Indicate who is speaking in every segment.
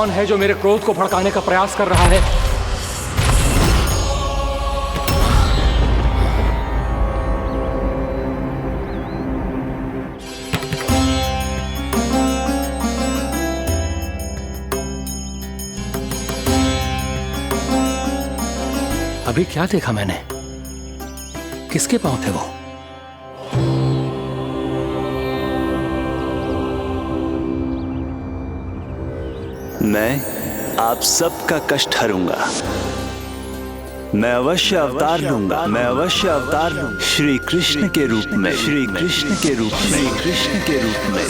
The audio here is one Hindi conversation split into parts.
Speaker 1: कौन है जो मेरे क्रोध को भड़काने का प्रयास कर रहा है? अभी क्या देखा मैंने? किसके पांव थे वो?
Speaker 2: मैं आप सबका कष्ट हरूंगा। मैं अवश्य अवतार लूंगा। मैं अवश्य अवतार लूंगा श्री कृष्ण के रूप में। श्री कृष्ण के रूप में। श्री कृष्ण के रूप में।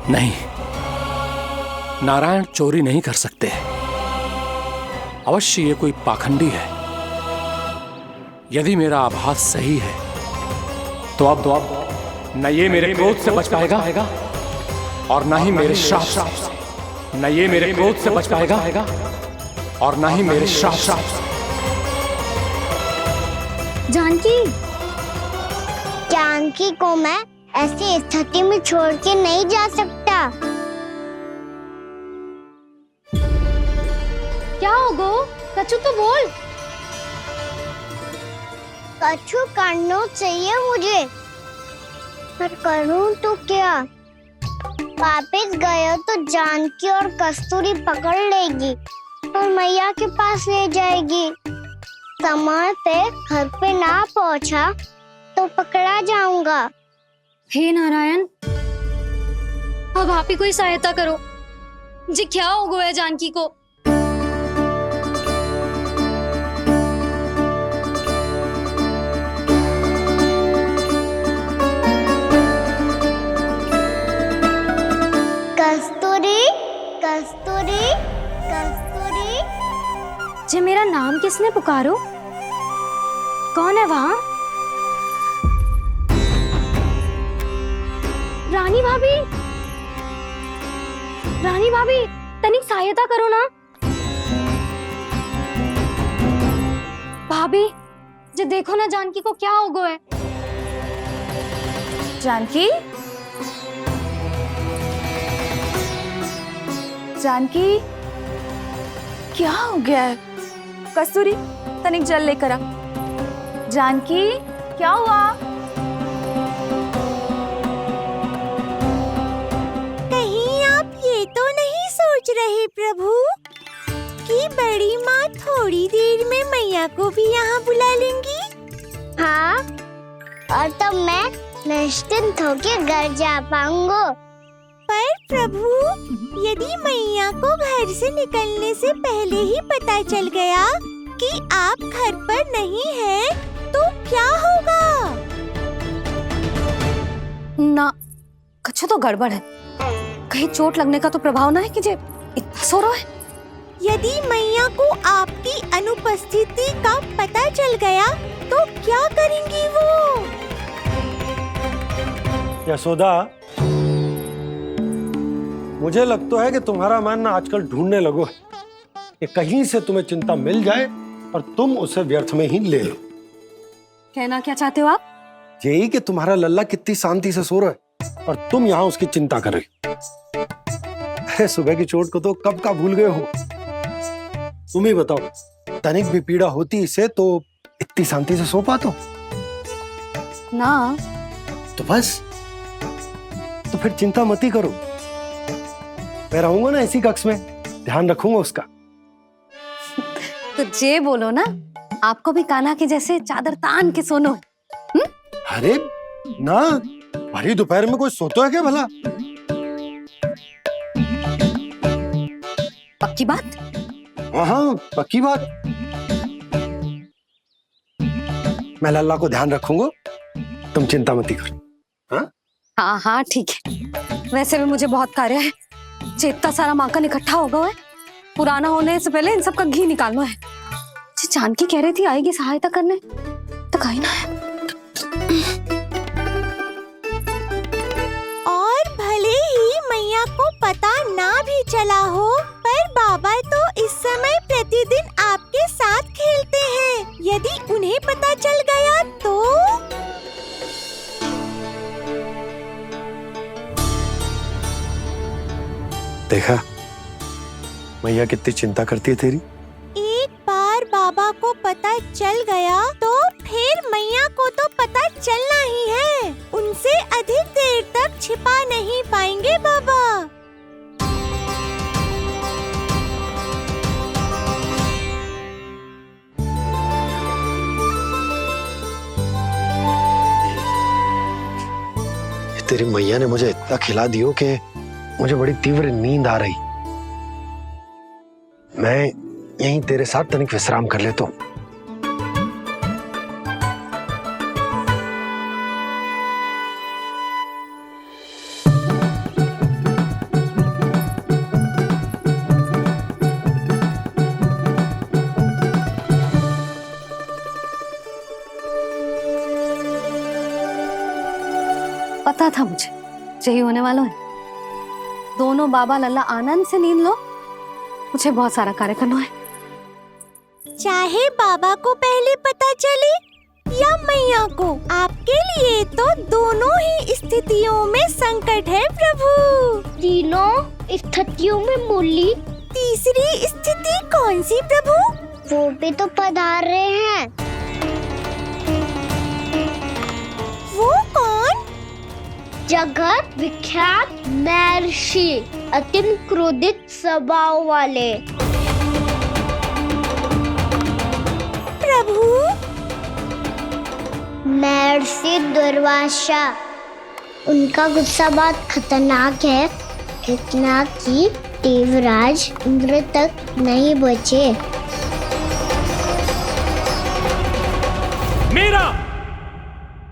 Speaker 1: नहीं, नारायण चोरी नहीं कर सकते। अवश्य ये कोई पाखंडी है। यदि मेरा आभास सही है तो अब न ये मेरे क्रोध से बच पाएगा और न ही मेरे श्राप से। न ये मेरे क्रोध से बच पाएगा और न ही मेरे श्राप से।
Speaker 3: जानकी, जानकी को मैं ऐसी स्थिति में छोड़ के नहीं जा सकता।
Speaker 4: क्या हो गो? कछु तो बोल।
Speaker 3: कछु करना चाहिए मुझे, पर करूं तो क्या? वापिस गया तो जानकी और कस्तूरी पकड़ लेगी और मैया के पास ले जाएगी। समय पे घर पे ना पहुंचा तो पकड़ा जाऊंगा।
Speaker 4: हे नारायण, अब आप ही कोई सहायता करो। जी क्या हो गया जानकी को?
Speaker 3: कस्तूरी, कस्तूरी, कस्तूरी।
Speaker 4: जी मेरा नाम किसने पुकारो? कौन है वहाँ? रानी भाभी, रानी भाभी, तनिक सहायता करो ना। भाभी, जी देखो ना जानकी को क्या हो गया है।
Speaker 5: जानकी, जानकी, क्या हो गया है? कस्तूरी, तनिक जल लेकर आ। जानकी, क्या हुआ?
Speaker 3: तो नहीं सोच रहे प्रभु कि बड़ी माँ थोड़ी देर में मैया को भी यहाँ बुला लेंगी? हाँ, और तब मैं निश्चिंत होकर घर जा पाऊंगा। पर प्रभु, यदि मैया को घर से निकलने से पहले ही पता चल गया कि आप घर पर नहीं हैं, तो क्या होगा?
Speaker 4: ना, कुछ तो गड़बड़ है। कहीं चोट लगने का तो प्रभाव ना है कि जे इतना सो रहा है।
Speaker 3: यदि मैया को आपकी अनुपस्थिति का पता चल गया तो क्या करेंगी वो?
Speaker 6: यशोदा, मुझे लगता है कि तुम्हारा मन आजकल ढूंढने लगो है कि कहीं से तुम्हें चिंता मिल जाए और तुम उसे व्यर्थ में ही ले लो।
Speaker 4: कहना क्या चाहते हो आप?
Speaker 6: यही कि तुम्हारा लल्ला कितनी शांति से सो रहा है और तुम यहाँ उसकी चिंता कर रही हो। अरे सुबह की चोट को तो कब का भूल गए हो। तुम ही बताओ, तनिक भी पीड़ा होती इसे तो इतनी शांति से सो पाते हो?
Speaker 4: ना।
Speaker 6: तो बस, तो फिर चिंता मत ही करो। मैं रहूंगा ना इसी कक्ष में, ध्यान रखूंगा उसका।
Speaker 4: तो जे बोलो ना, आपको भी कान्हा के जैसे चादर तान के सोनो।
Speaker 6: अरे ना, भरी दोपहर में कोई सोता है क्या भला?
Speaker 4: पक्की बात?
Speaker 6: हाँ, पक्की बात। मैं लल्ला को ध्यान रखूंगा, तुम चिंता मत करो। हाँ
Speaker 4: हाँ हाँ ठीक है। वैसे भी मुझे बहुत कार्य है। इतना सारा माखन इकट्ठा होगा है, पुराना होने से पहले इन सब का घी निकालना है। जानकी कह रही थी आएगी सहायता करने, तो कहीं ना है।
Speaker 6: देखा मैया कितनी चिंता करती है तेरी।
Speaker 3: एक बार बाबा को पता चल गया तो फिर मैया को तो पता चलना ही है। उनसे अधिक देर तक छिपा नहीं पाएंगे बाबा।
Speaker 6: तेरी मैया ने मुझे इतना खिला दियो कि मुझे बड़ी तीव्र नींद आ रही। मैं यहीं तेरे साथ तनिक विश्राम कर लेता हूँ।
Speaker 4: पता था मुझे यही होने वाला है। दोनों बाबा लल्ला आनंद से नींद लो, मुझे बहुत सारा कार्य करना है।
Speaker 3: चाहे बाबा को पहले पता चले या मैया को, आपके लिए तो दोनों ही स्थितियों में संकट है प्रभु।
Speaker 7: तीनों स्थितियों में मूली
Speaker 3: तीसरी स्थिति कौन सी प्रभु?
Speaker 7: वो भी तो पधार रहे हैं।
Speaker 3: वो कौन?
Speaker 7: जगत विख्यात महर्षि, अत्यंत क्रोधित स्वभाव वाले।
Speaker 3: प्रभु
Speaker 7: महर्षि दुर्वासा। उनका गुस्सा बहुत खतरनाक है, इतना कि देवराज इंद्र तक नहीं बचे।
Speaker 1: मेरा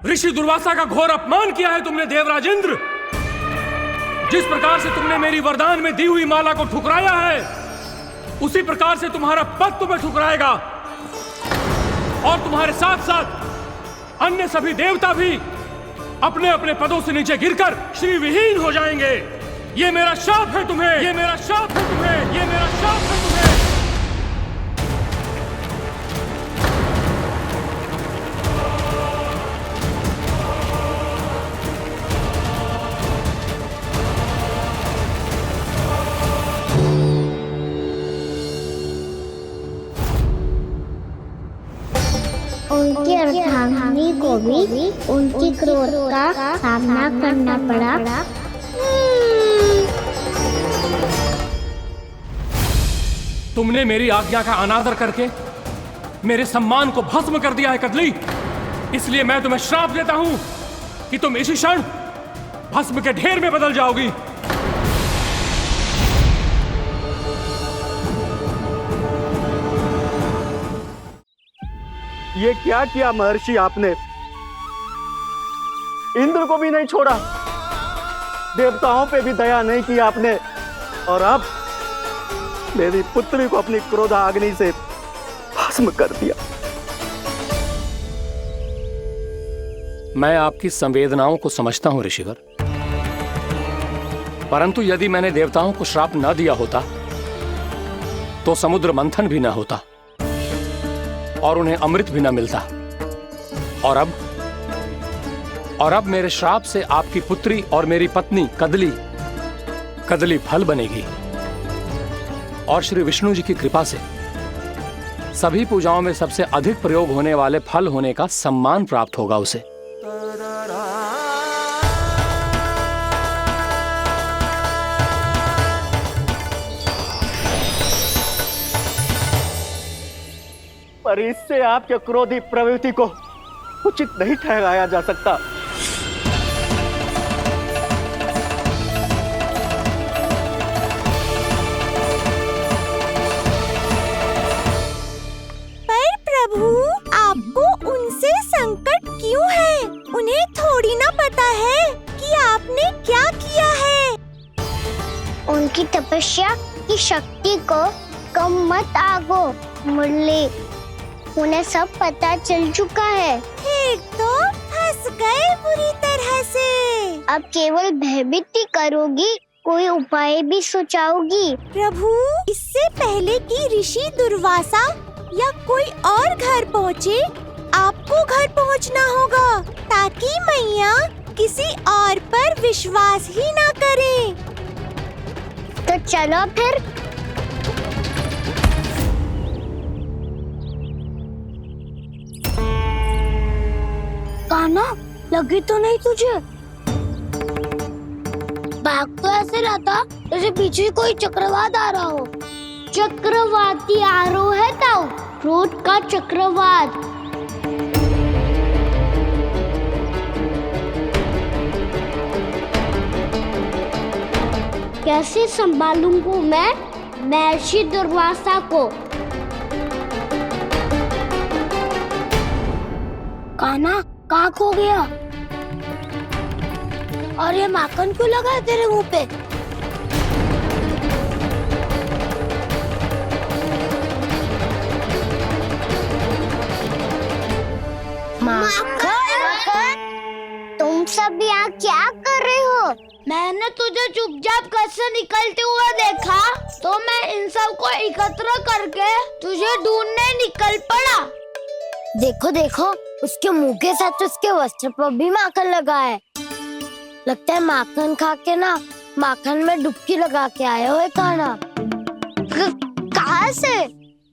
Speaker 1: ऋषि दुर्वासा का घोर अपमान किया है तुमने देवराज इंद्र। जिस प्रकार से तुमने मेरी वरदान में दी हुई माला को ठुकराया है, उसी प्रकार से तुम्हारा पद तुम्हें ठुकराएगा और तुम्हारे साथ साथ अन्य सभी देवता भी अपने अपने पदों से नीचे गिरकर श्री विहीन हो जाएंगे। ये मेरा शाप है तुम्हें, ये मेरा शाप है तुम्हें, ये मेरा शाप है तुम्हें।
Speaker 7: उनकी अर्धांगिनी को भी उनकी क्रोध का सामना करना पड़ा।
Speaker 1: तुमने मेरी आज्ञा का अनादर करके मेरे सम्मान को भस्म कर दिया है कदली। इसलिए मैं तुम्हें श्राप देता हूं कि तुम इसी क्षण भस्म के ढेर में बदल जाओगी।
Speaker 8: ये क्या किया महर्षि आपने? इंद्र को भी नहीं छोड़ा, देवताओं पे भी दया नहीं की आपने, और अब मेरी पुत्री को अपनी क्रोधाग्नि से भस्म कर दिया।
Speaker 1: मैं आपकी संवेदनाओं को समझता हूं ऋषिवर, परंतु यदि मैंने देवताओं को श्राप न दिया होता तो समुद्र मंथन भी न होता और उन्हें अमृत भी न मिलता। और अब मेरे श्राप से आपकी पुत्री और मेरी पत्नी कदली फल बनेगी और श्री विष्णु जी की कृपा से सभी पूजाओं में सबसे अधिक प्रयोग होने वाले फल होने का सम्मान प्राप्त होगा उसे।
Speaker 8: पर इससे आपके क्रोधी प्रवृत्ति को उचित नहीं ठहराया जा सकता।
Speaker 3: पर प्रभु, आपको उनसे संकट क्यों है? उन्हें थोड़ी ना पता है कि आपने क्या किया है।
Speaker 7: उनकी तपस्या की शक्ति को कम मत आगो मुरली, उन्हें सब पता चल चुका है।
Speaker 3: फिर तो फंस गए बुरी तरह से।
Speaker 7: अब केवल भयभीत ही करोगी, कोई उपाय भी सोचाओगी?
Speaker 3: प्रभु, इससे पहले कि ऋषि दुर्वासा या कोई और घर पहुँचे, आपको घर पहुँचना होगा ताकि मैया किसी और पर विश्वास ही ना करे।
Speaker 7: तो तो चलो फिर। कान्हा, लगी तो नहीं तुझे? भाग तो ऐसे रहा था जैसे पीछे कोई चक्रवात आ रहा हो। चक्रवाती आरोह है ताऊ, क्रोध का चक्रवात। कैसे संभालूंगा मैं महर्षि दुर्वासा को? कान्हा, कहाँ खो गया? और ये माखन क्यों लगा है तेरे मुंह पे? माखन, तुम सब यहाँ क्या कर रहे हो? मैंने तुझे चुपचाप घर से निकलते हुए देखा, तो मैं इन सब को एकत्र करके तुझे ढूंढने निकल पड़ा। देखो देखो, उसके मुंह के साथ उसके वस्त्र पर भी माखन लगा है। लगता है माखन खा के ना माखन में डुबकी लगा के आए हो कान्हा। कहाँ से?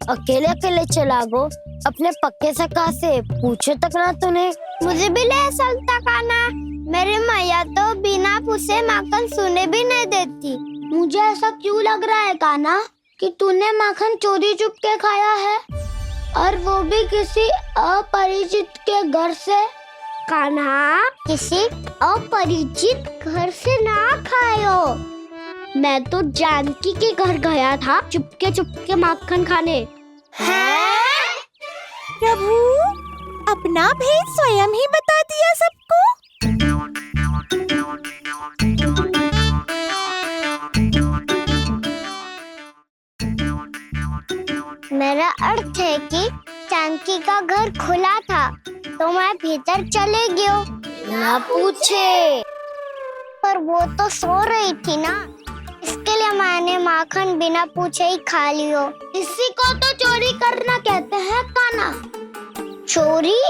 Speaker 7: अकेले अकेले चला गो अपने पक्के सका से, पूछे तक ना तूने। मुझे भी ले चलता कान्हा, मेरी मैया तो बिना पूछे माखन सुने भी नहीं देती। मुझे ऐसा क्यों लग रहा है कान्हा कि तूने माखन चोरी चुप के खाया है, और वो भी किसी अपरिचित के घर से? कान्हा, किसी अपरिचित घर से ना खायो। मैं तो जानकी के घर गया था चुपके माखन खाने। हैं?
Speaker 3: प्रभु, अपना भेद स्वयं ही बता दिया सबको।
Speaker 7: मेरा अर्थ है कि जानकी का घर खुला था, तो मैं भीतर चले गयो। ना पूछे, पर वो तो सो रही थी ना, इसके लिए मैंने माखन बिना पूछे ही खा लियो। इसी को तो चोरी करना कहते हैं कान्हा। चोरी?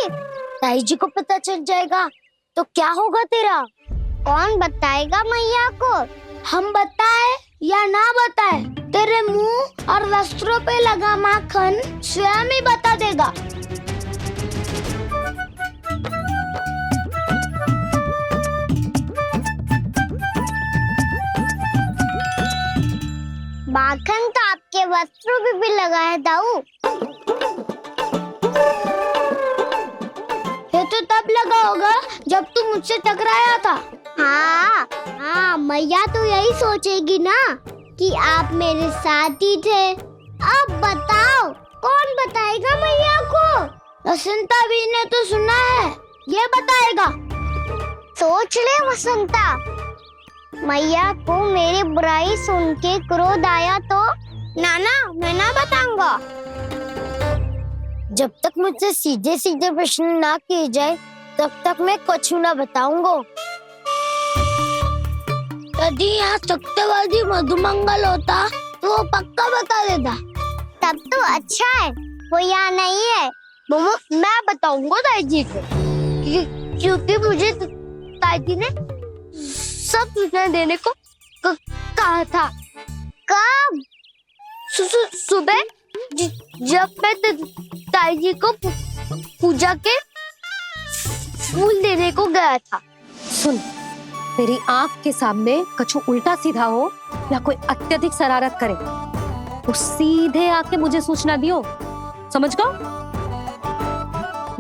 Speaker 7: ताई जी को पता चल जाएगा तो क्या होगा तेरा? कौन बताएगा मैया को? हम बताए या ना बताए, तेरे मुंह और वस्त्रों पे लगा माखन स्वयं ही बता देगा। माखन तो आपके वस्त्रों पे भी लगा है दाऊ। ये तो तब लगा होगा जब तू मुझसे टकराया था। हाँ, मैया तो यही सोचेगी ना कि आप मेरे साथ ही थे। अब बताओ, कौन बताएगा मैया को? वसंता भी ने तो सुना है, ये बताएगा। सोच ले वसंता, मैया को मेरी बुराई सुन के क्रोध आया तो? नाना, मैं ना बताऊंगा। जब तक मुझसे सीधे सीधे प्रश्न ना किए जाए तब तक मैं कुछ ना बताऊंगा। यदि यहाँ सत्यवादी मधुमंगल होता तो वो पक्का बता देता। तब तो अच्छा है वो यहाँ नहीं है। मैं बताऊंगा ताई जी को, क्योंकि मुझे ताई जी ने सब सूचना देने को कहा था। कब? सुबह जब मैं ताई जी को पूजा के फूल देने को गया था।
Speaker 4: सुन, तेरी आंख के सामने कछु उल्टा सीधा हो या कोई अत्यधिक शरारत करे तो सीधे आके मुझे सूचना दियो, समझ गो?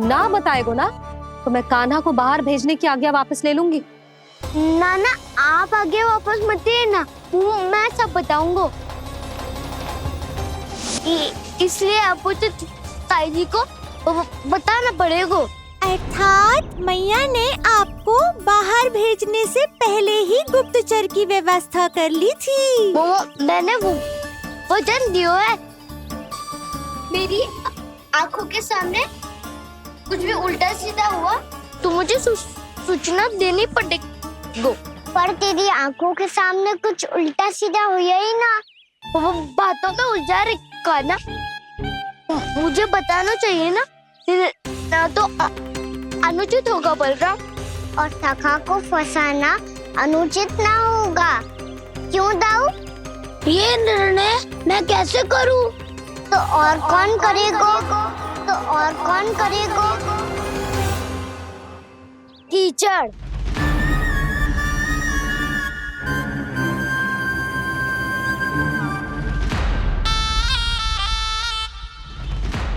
Speaker 4: ना बताएगो ना तो मैं कान्हा को बाहर भेजने की आज्ञा वापस ले लूंगी।
Speaker 7: नाना, आप आगे वापस मत देना, मैं सब बताऊंगा। इसलिए आपको तो ताई जी को बताना पड़ेगा।
Speaker 3: अर्थात मैया ने आपको बाहर भेजने से पहले ही गुप्तचर की व्यवस्था कर ली थी।
Speaker 7: मैंने वो वचन दिया है। मेरी आंखों के सामने कुछ भी उल्टा सीधा हुआ तो मुझे सूचना देनी पड़ेगी। पर तेरी आंखों के सामने कुछ उल्टा सीधा हुआ ही ना, वो बातों का उलझा रखा ना, मुझे बताना चाहिए ना तो अनुचित होगा बलराम। और सखा को फंसाना अनुचित ना होगा, क्यों दाऊ? ये निर्णय मैं कैसे करूं? तो और कौन करेगा? तो और कौन करेगा? कीचड़।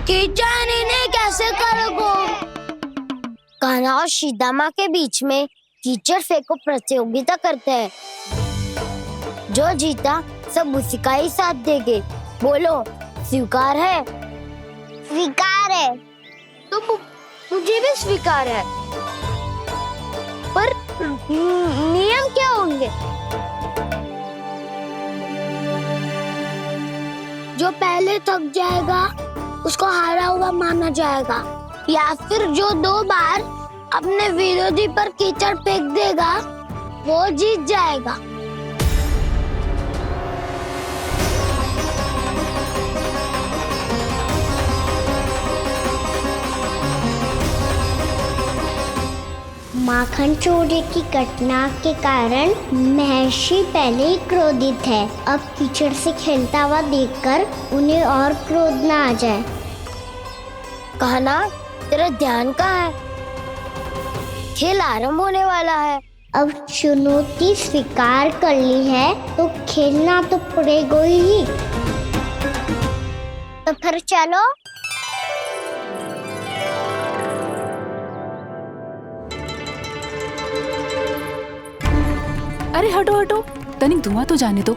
Speaker 7: कीचड़ इन्हें कैसे करोगे? कान्हा और सीता माँ के बीच में कीचड़ फेंको प्रतियोगिता करते हैं। जो जीता सब उसी का ही साथ देंगे। बोलो, स्वीकार है? स्वीकार है। तो मुझे भी स्वीकार है। पर नियम क्या होंगे? जो पहले थक जाएगा उसको हारा हुआ माना जाएगा, या फिर जो 2 बार अपने विरोधी पर कीचड़ फेंक देगा वो जीत जाएगा। माखन चोरी की घटना के कारण महर्षि पहले ही क्रोधित है। अब कीचड़ से खेलता हुआ देखकर उन्हें और क्रोध न आ जाए। कहना, तेरा ध्यान कहाँ है? खेल आरंभ होने वाला है। अब चुनौती स्वीकार कर ली है तो खेलना तो पड़ेगा ही। तो फिर चलो।
Speaker 5: अरे हटो हटो, तनिक धुआं तो जाने दो।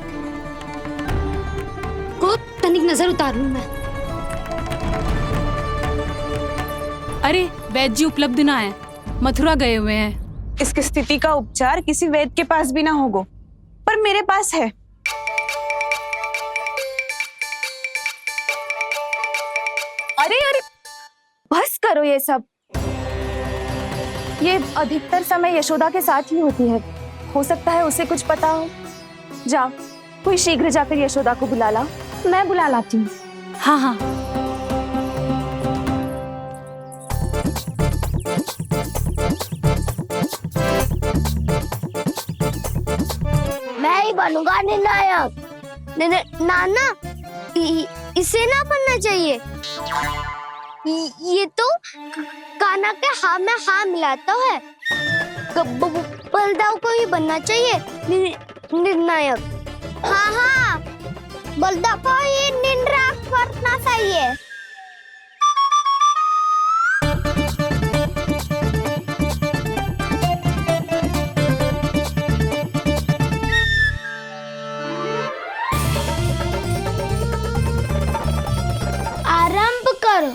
Speaker 4: को तनिक नजर उतार लूं मैं।
Speaker 9: अरे वैद्य जी उपलब्ध ना है, मथुरा गए हुए हैं।
Speaker 5: इसकी स्थिति का उपचार किसी वैद्य के पास भी ना होगा, पर मेरे पास है। अरे अरे, बस करो ये सब। ये अधिकतर समय यशोदा के साथ ही होती है। हो सकता है उसे कुछ पता हो। जाओ, कोई शीघ्र जाकर यशोदा को बुला ला। मैं बुला लाती हूँ।
Speaker 9: हाँ हाँ।
Speaker 7: मैं ही बनूंगा निर्णायक। नाना, इसे ना बनना चाहिए। ये तो कान्हा के हाँ में हाँ मिलाता है। बलदाव को ही बनना चाहिए निर्णायक। हाँ हाँ, बलदाव को ही निर्णायक बनना चाहिए। आरंभ करो।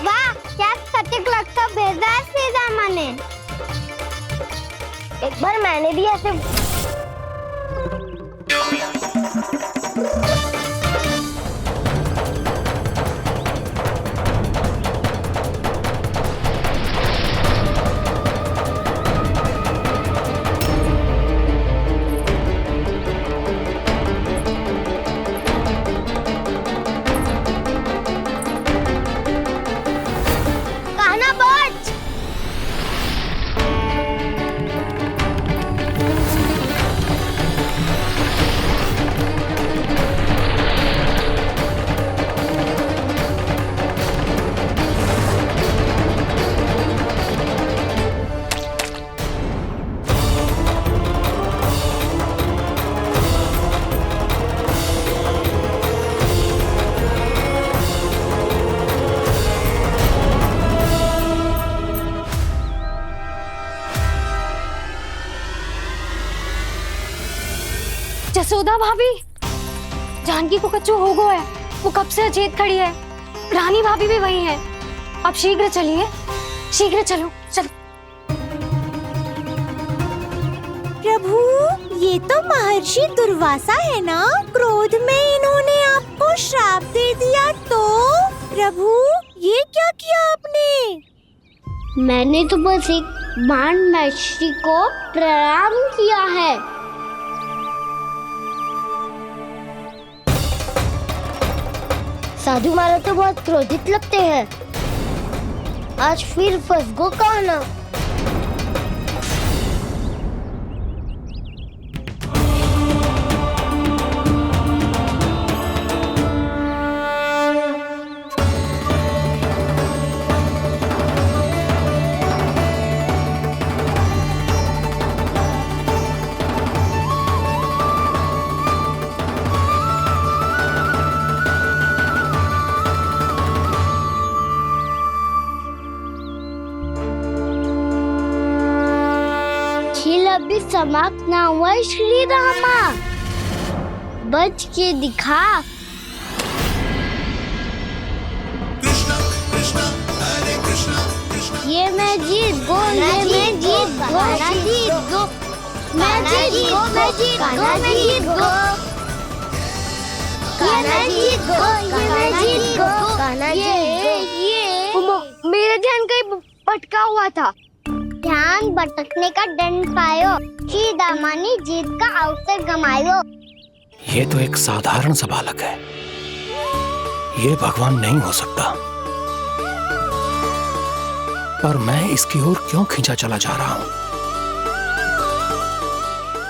Speaker 7: वाह, क्या सटीक लगता भेजा है सीधा मैंने। एक बार मैंने भी ऐसे कहना बच।
Speaker 4: जसोदा भाभी, जानकी को कच्चू हो गया है। वो कब से अचेत खड़ी है। रानी भाभी भी वही है। आप शीघ्र चलिए, शीघ्र चलो चलो।
Speaker 3: प्रभु, ये ये तो महर्षि दुर्वासा है ना? क्रोध में इन्होंने आपको श्राप दे दिया तो? प्रभु ये क्या किया आपने?
Speaker 7: मैंने तो बस एक बाण महर्षि को प्रणाम किया है। साधु महाराज तो बहुत क्रोधित लगते हैं। आज फिर फंस गो कहना। खेल अभी समाप्त ना हुआ है श्री रामा। बच के दिखा। ये मैं जीत गो, ये मैं जीत गो, मैं जीत गो, मैं जीत गो, मैं जीत गो, मैं जीत गो, ये मैं जीत गो, ये मैं जीत गो, ये मेरा ध्यान कहीं भटका हुआ था। ध्यान भटकने का दंड पायो, श्री दामानी जीत का अवसर गमायो।
Speaker 1: ये तो एक साधारण सा बालक है, ये भगवान नहीं हो सकता। पर मैं इसकी ओर क्यों खींचा चला जा रहा हूं?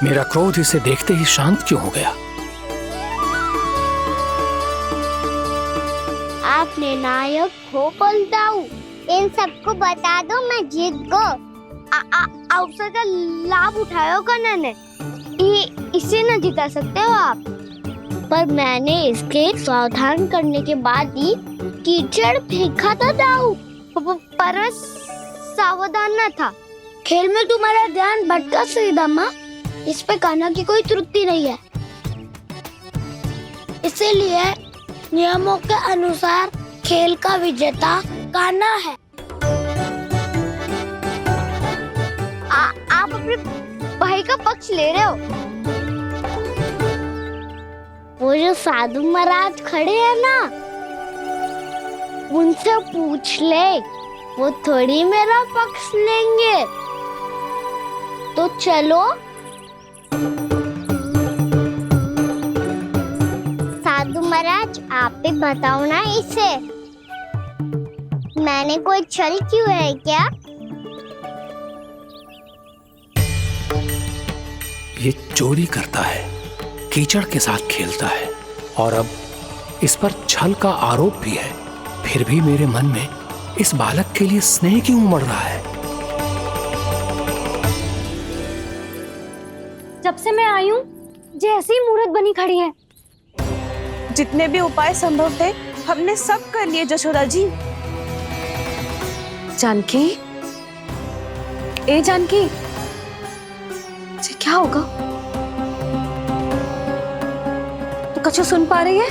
Speaker 1: मेरा क्रोध इसे देखते ही शांत क्यों हो गया?
Speaker 7: आपने नायक हो पलटाऊ। इन सबको बता दो मैं जीत गो। अवसर का लाभ उठायो कन्ना ने। इसे न जिता सकते हो आप। पर मैंने इसके सावधान करने के बाद ही कीचड़ फेंका था दाऊ। पर सावधान न था। खेल में तुम्हारा ध्यान भटका श्रीदामा। इस पे कान्हा की कोई त्रुटि नहीं है। इसीलिए नियमों के अनुसार खेल का विजेता कान्हा है। आप अपने भाई का पक्ष ले रहे हो। वो जो साधु महाराज खड़े हैं ना, उनसे पूछ ले, वो थोड़ी मेरा पक्ष लेंगे। तो चलो। साधु महाराज आप भी बताओ ना इसे, मैंने कोई छल क्यों है क्या?
Speaker 1: ये चोरी करता है, कीचड़ के साथ खेलता है और अब इस पर छल का आरोप भी है। फिर भी मेरे मन में इस बालक के लिए स्नेह क्यों उमड़ रहा है?
Speaker 4: जब से मैं आई हूँ जैसी मूर्त बनी खड़ी है।
Speaker 5: जितने भी उपाय संभव थे हमने सब कर लिए जशोदा जी।
Speaker 4: जानकी, ए जानकी, ये क्या होगा? तो कछु सुन पा रही है?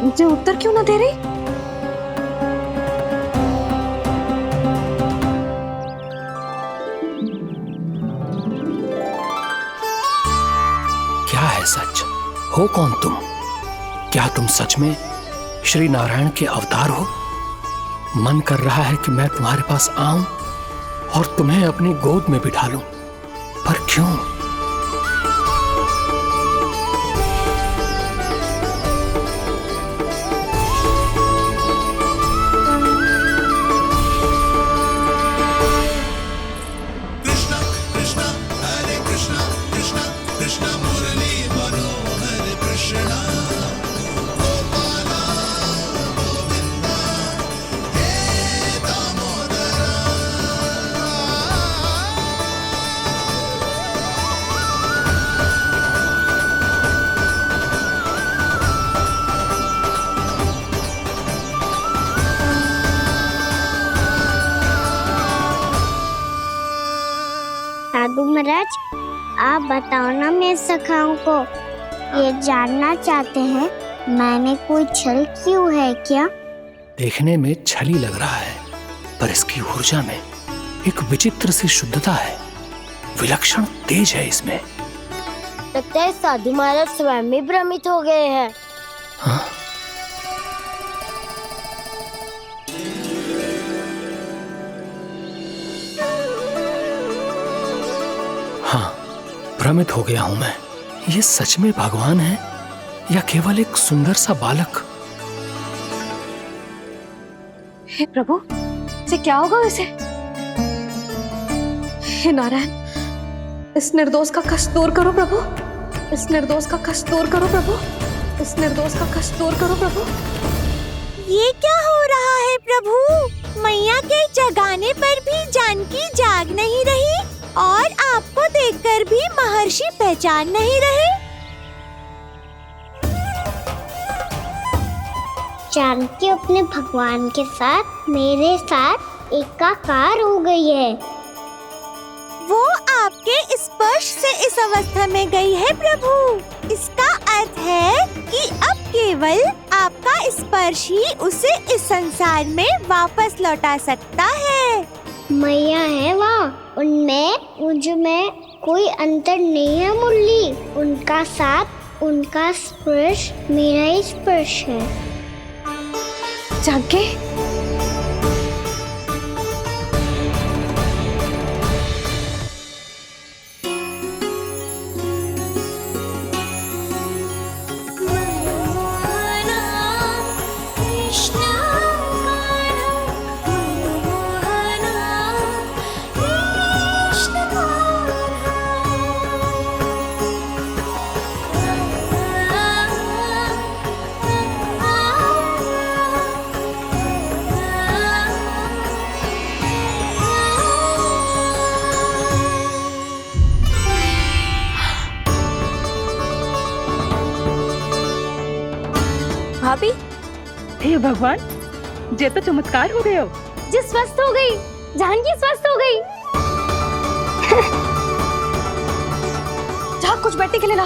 Speaker 4: मुझे उत्तर क्यों ना दे रही?
Speaker 1: क्या है सच? हो कौन तुम? क्या तुम सच में श्री नारायण के अवतार हो? मन कर रहा है कि मैं तुम्हारे पास आऊं और तुम्हें अपनी गोद में बिठा लूं, पर क्यों?
Speaker 7: साधु महाराज आप बताओ ना मेरे सखाओं को, ये जानना चाहते हैं मैंने कोई छल क्यों है क्या?
Speaker 1: देखने में छली लग रहा है, पर इसकी ऊर्जा में एक विचित्र सी शुद्धता है। विलक्षण तेज है इसमें।
Speaker 7: लगता है साधु महाराज स्वयं ही भ्रमित हो गए हैं।
Speaker 1: हाँ, भ्रमित हो गया हूं मैं। ये सच में भगवान है या केवल एक सुंदर सा बालक?
Speaker 4: हे प्रभु, इसे क्या होगा वैसे? हे नारायण, इस निर्दोष का कष्ट दूर करो प्रभु, इस निर्दोष का कष्ट दूर करो प्रभु, इस निर्दोष का कष्ट दूर करो प्रभु।
Speaker 3: ये क्या हो रहा है प्रभु? मैया के जगाने पर भी जानकी जाग नहीं रही और आपको देखकर भी महर्षि पहचान नहीं रहे।
Speaker 7: जानकी अपने भगवान के साथ मेरे साथ एकाकार हो गई है।
Speaker 3: वो आपके स्पर्श से इस अवस्था में गई है प्रभु। इसका अर्थ है कि अब केवल आपका स्पर्श ही उसे इस संसार में वापस लौटा सकता है।
Speaker 7: मैया है वहाँ, उनमें मुझ में कोई अंतर नहीं है मुरली। उनका साथ, उनका स्पर्श मेरा ही स्पर्श है।
Speaker 4: जानकी,
Speaker 5: भाभी,
Speaker 9: हे भगवान, जे तो चमत्कार हो गयो।
Speaker 4: जी स्वस्थ हो गई, जानकी स्वस्थ हो गई। जा कुछ बैठने के लिए ला।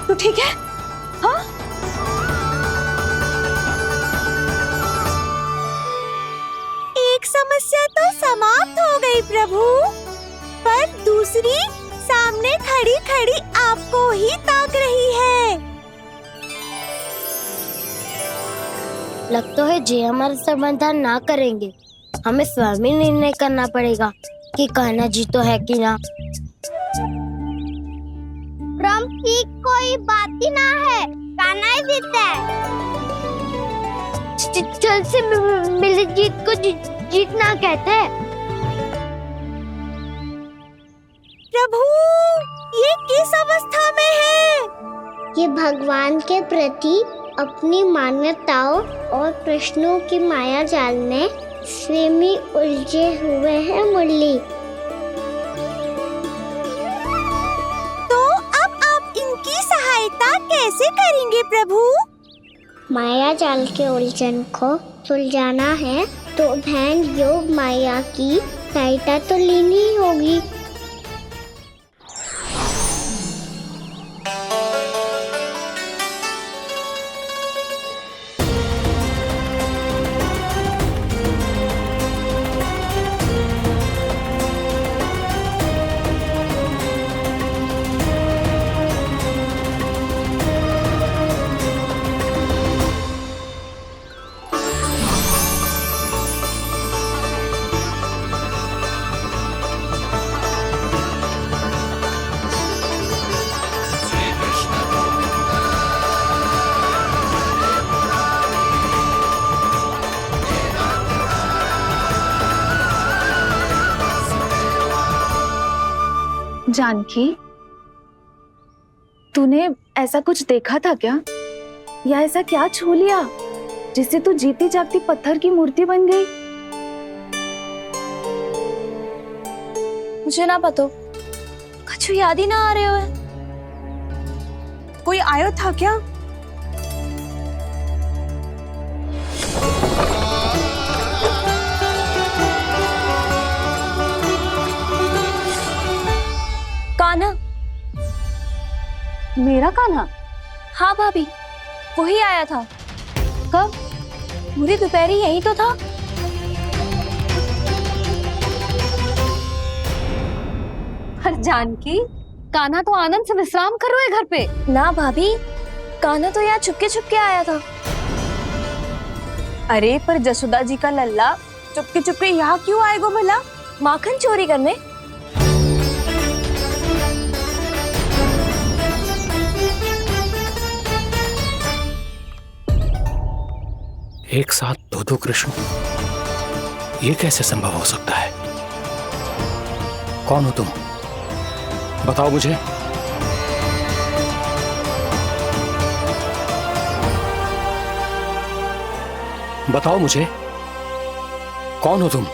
Speaker 4: तू ठीक है? हाँ?
Speaker 3: एक समस्या तो समाप्त हो गई प्रभु, पर दूसरी सामने खड़ी खड़ी आपको ही ताक रही है।
Speaker 7: लगता है जी हमारा समाधान ना करेंगे। हमें स्वयं ही निर्णय करना पड़ेगा कि कान्हा जी तो है कि ना। भ्रम की कोई बात ही ना है, कान्हा ही जीता है। जल से मिली जीत को जीतना कहते हैं।
Speaker 3: प्रभु, ये किस अवस्था में है?
Speaker 7: ये भगवान के प्रति अपनी मान्यताओं और प्रश्नों की माया जाल में स्वयं ही उलझे हुए हैं मुरली।
Speaker 3: तो अब आप इनकी सहायता कैसे करेंगे प्रभु?
Speaker 7: माया जाल के उलझन को सुलझाना है तो ध्यान योग माया की सहायता तो लेनी ही होगी।
Speaker 5: जानकी, तूने ऐसा कुछ देखा था क्या? या ऐसा क्या छू लिया जिससे तू जीती जागती पत्थर की मूर्ति बन गई? मुझे ना पता, कुछ याद ही ना आ रहे हो। कोई आयो था क्या?
Speaker 4: कान्हा, मेरा कान्हा?
Speaker 5: हाँ भाभी, वही आया था।
Speaker 4: कब?
Speaker 5: पूरी दोपहर यही तो था।
Speaker 4: पर जानकी, कान्हा तो आनंद से विश्राम कर रहे हैं घर पे।
Speaker 5: ना भाभी, कान्हा तो यहाँ चुपके चुपके आया था। अरे पर जसोदा जी का लल्ला चुपके चुपके यहाँ क्यों आएगा भला? माखन चोरी करने?
Speaker 1: एक साथ दो कृष्ण, ये कैसे संभव हो सकता है? कौन हो तुम? बताओ मुझे। बताओ मुझे, कौन हो तुम?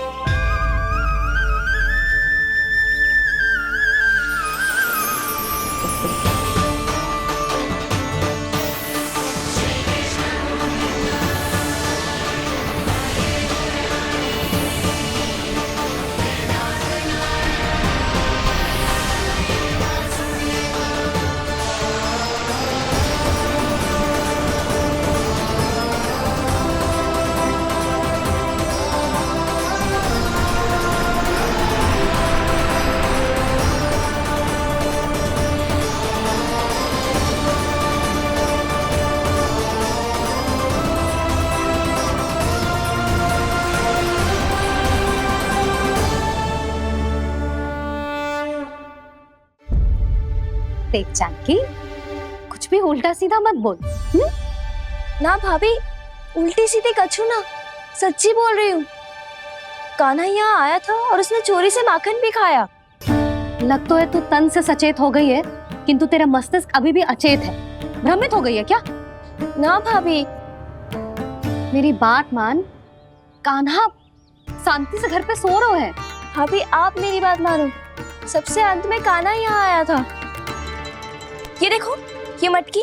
Speaker 4: देख जानकी, कुछ भी उल्टा सीधा मत बोल।
Speaker 5: ना भाभी, उल्टी सीधी कछू ना, सच्ची बोल रही हूँ। कान्हा यहाँ आया था और उसने चोरी से माखन भी खाया।
Speaker 4: लग तो है तू तन से सचेत हो गई है, किंतु तेरा मस्तिष्क अभी भी अचेत है। भ्रमित हो गई है क्या?
Speaker 5: ना भाभी।
Speaker 4: मेरी बात मान, कान्हा शांति से घर पे सो रहा है।
Speaker 5: भाभी आप मेरी बात मानो, सबसे अंत में कान्हा यहाँ आया था। ये देखो, ये मटकी,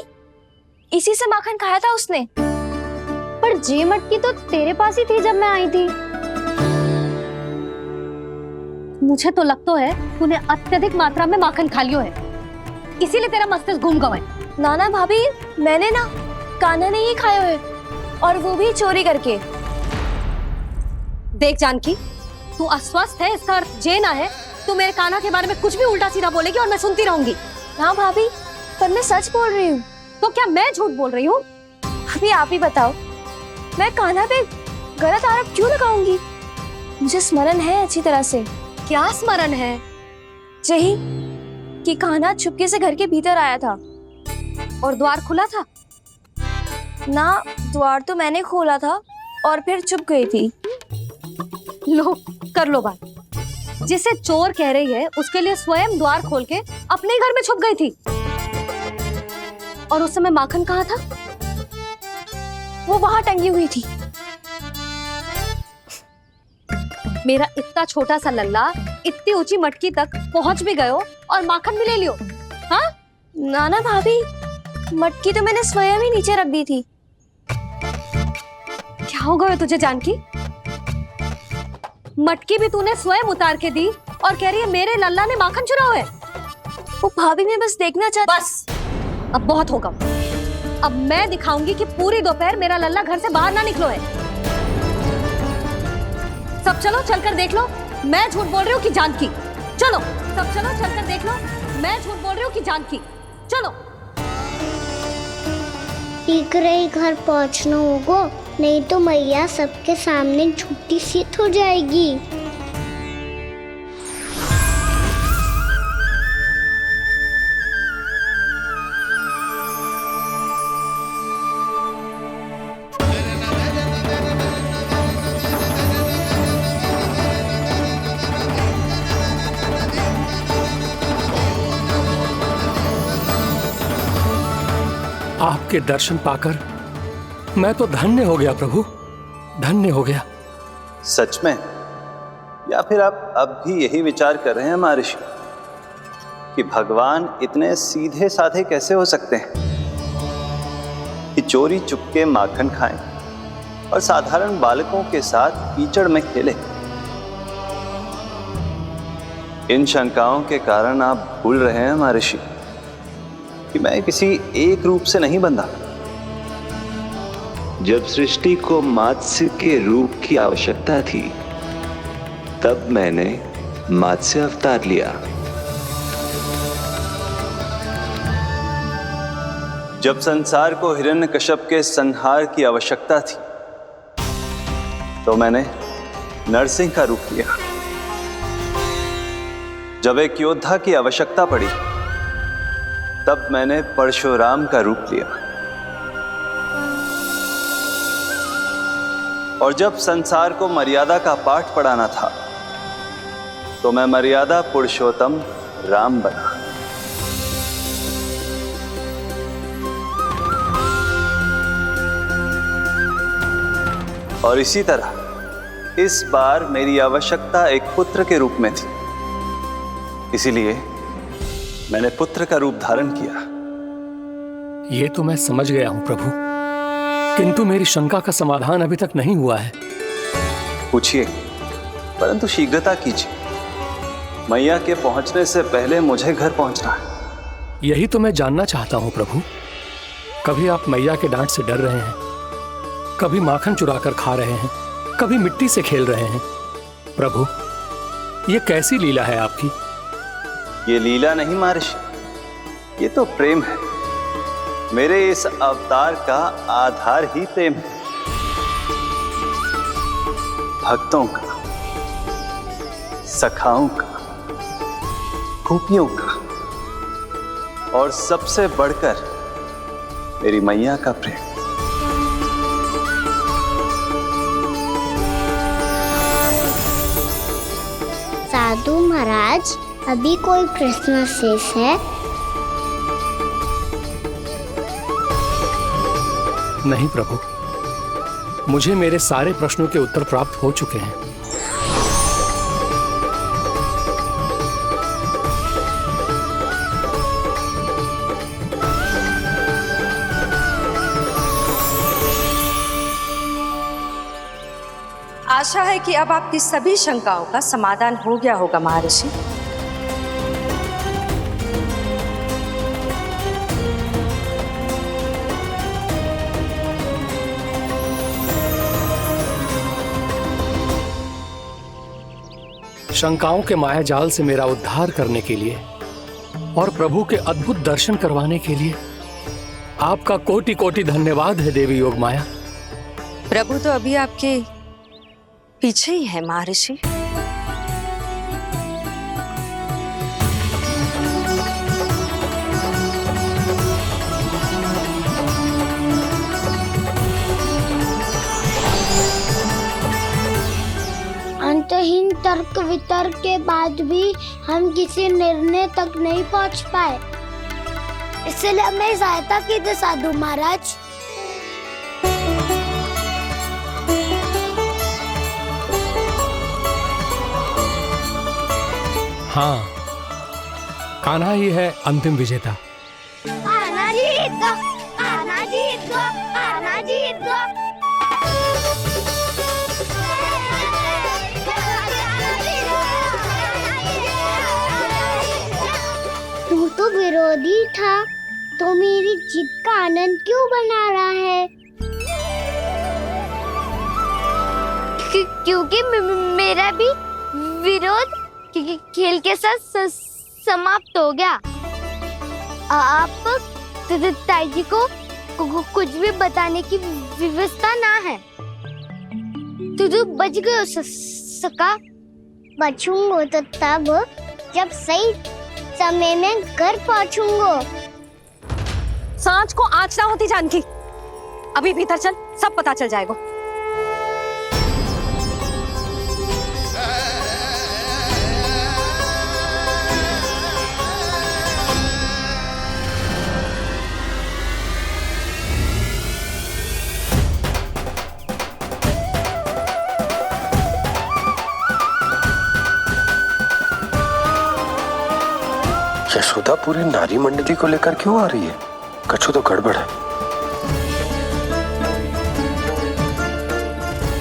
Speaker 5: इसी से माखन खाया था उसने।
Speaker 4: पर जे मटकी तो तेरे पास ही थी जब मैं आई थी। मुझे तो लगता है तूने अत्यधिक मात्रा में माखन खा लियो है, इसीलिए तेरा मस्तिष्क घूम गया है।
Speaker 5: नाना भाभी, मैंने ना, कान्हा ने ही खाया है, और वो भी चोरी करके।
Speaker 4: देख जानकी, तू अस्वस्थ है, इसका अर्थ जे ना है तू मेरे कान्हा के बारे में कुछ भी उल्टा सीधा बोलेगी और मैं सुनती रहूंगी।
Speaker 5: ना भाभी, पर मैं सच बोल रही हूँ।
Speaker 4: तो क्या मैं झूठ बोल रही हूँ?
Speaker 5: अभी आप ही बताओ, मैं कान्हा पे गलत आरोप क्यों लगाऊंगी? मुझे स्मरण है अच्छी तरह से।
Speaker 4: क्या स्मरण है?
Speaker 5: यही कि कान्हा चुपके से घर के भीतर आया था।
Speaker 4: और द्वार खुला था?
Speaker 5: ना, द्वार तो मैंने खोला था और फिर चुप गई थी।
Speaker 4: लो, कर लो बात। जिसे चोर कह रही है उसके लिए स्वयं द्वार खोल के अपने घर में छुप गई थी। और उस समय माखन कहाँ था?
Speaker 5: वो वहां टंगी हुई थी।
Speaker 4: मेरा इतना छोटा सा लल्ला इतनी ऊंची मटकी तक पहुंच भी गयो और माखन भी ले लियो। हाँ?
Speaker 5: नाना भाभी, मटकी तो मैंने स्वयं ही नीचे रख दी थी।
Speaker 4: क्या हो गया तुझे जानकी? मटकी भी तूने स्वयं उतार के दी और कह रही है मेरे लल्ला ने माखन चुराया है।
Speaker 5: वो भाभी मैं बस देखना चाहती।
Speaker 4: बस, अब बहुत होगा। अब मैं दिखाऊंगी कि पूरी दोपहर मेरा लल्ला घर से बाहर ना निकलो है। सब चलो, चलकर देख लो मैं झूठ बोल रही हूँ कि जानकी। चलो सब चलो, चलकर देख लो मैं झूठ बोल रही हूँ कि जानकी। चलो।
Speaker 7: शीघ्र ही घर पहुंचना होगा, नहीं तो मैया सबके सामने झूठी सिद्ध हो जाएगी।
Speaker 1: आपके दर्शन पाकर मैं तो धन्य हो गया प्रभु, धन्य हो गया।
Speaker 2: सच में? या फिर आप अब भी यही विचार कर रहे हैं महर्षि कि भगवान इतने सीधे साधे कैसे हो सकते हैं कि चोरी चुपके माखन खाएं और साधारण बालकों के साथ कीचड़ में खेले? इन शंकाओं के कारण आप भूल रहे हैं महर्षि कि मैं किसी एक रूप से नहीं बंधा। जब सृष्टि को मत्स्य के रूप की आवश्यकता थी, तब मैंने मत्स्य अवतार लिया। जब संसार को हिरण्यकश्यप के संहार की आवश्यकता थी तो मैंने नरसिंह का रूप लिया। जब एक योद्धा की आवश्यकता पड़ी तब मैंने परशुराम का रूप लिया। और जब संसार को मर्यादा का पाठ पढ़ाना था तो मैं मर्यादा पुरुषोत्तम राम बना। और इसी तरह इस बार मेरी आवश्यकता एक पुत्र के रूप में थी, इसीलिए मैंने पुत्र का रूप धारण किया।
Speaker 1: ये तो मैं समझ गया हूं प्रभु, किंतु मेरी शंका का समाधान अभी तक नहीं हुआ है।
Speaker 2: पूछिए, परंतु शीघ्रता कीजिए। मैया के पहुंचने से पहले मुझे घर पहुंचना है।
Speaker 1: यही तो मैं जानना चाहता हूं प्रभु। कभी आप मैया के डांट से डर रहे हैं, कभी माखन चुरा कर खा रहे हैं, कभी मिट्टी से खेल रहे हैं। प्रभु, ये कैसी लीला है आपकी?
Speaker 2: ये लीला नहीं महर्षि, ये तो प्रेम है। मेरे इस अवतार का आधार ही प्रेम है। भक्तों का, सखाओं का, गोपियों का और सबसे बढ़कर मेरी मैया का प्रेम।
Speaker 7: साधु महाराज, अभी कोई प्रश्न शेष है?
Speaker 1: नहीं प्रभु, मुझे मेरे सारे प्रश्नों के उत्तर प्राप्त हो चुके हैं।
Speaker 4: आशा है कि अब आपकी सभी शंकाओं का समाधान हो गया होगा महर्षि।
Speaker 1: शंकाओं के मायाजाल से मेरा उद्धार करने के लिए और प्रभु के अद्भुत दर्शन करवाने के लिए आपका कोटि कोटि धन्यवाद है देवी योगमाया।
Speaker 4: प्रभु तो अभी आपके पीछे ही है महर्षि।
Speaker 7: अंतहीन तर्क वितर्क के बाद भी हम किसी निर्णय तक नहीं पहुंच पाए, इसलिए हमें सहायता कीजिए साधु महाराज।
Speaker 1: हाँ, कान्हा ही है अंतिम विजेता।
Speaker 7: आना जीत दो, आना जीत दो, आना जीत दो। तू तो विरोधी था, तो मेरी जीत का आनंद क्यों बना रहा है? क्योंकि मेरा भी विरोध खेल के साथ समाप्त हो गया। आप ताई जी को कुछ भी बताने की व्यवस्था ना है। तू बच गए सका। बचूंगा तो तब जब सही समय में घर पहुंचूंगा।
Speaker 4: सांच को आँच ना होती जानकी। अभी भीतर चल, सब पता चल जाएगा।
Speaker 6: यशोदा पूरी नारी मंडली को लेकर क्यों आ रही है? कछु तो गड़बड़ है।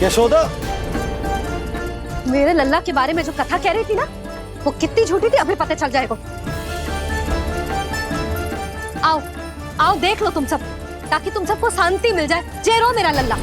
Speaker 6: यशोदा,
Speaker 4: मेरे लल्ला के बारे में जो कथा कह रही थी ना, वो कितनी झूठी थी अभी पता चल जाएगा। आओ आओ देख लो तुम सब, ताकि तुम सबको शांति मिल जाए। जय रो मेरा लल्ला।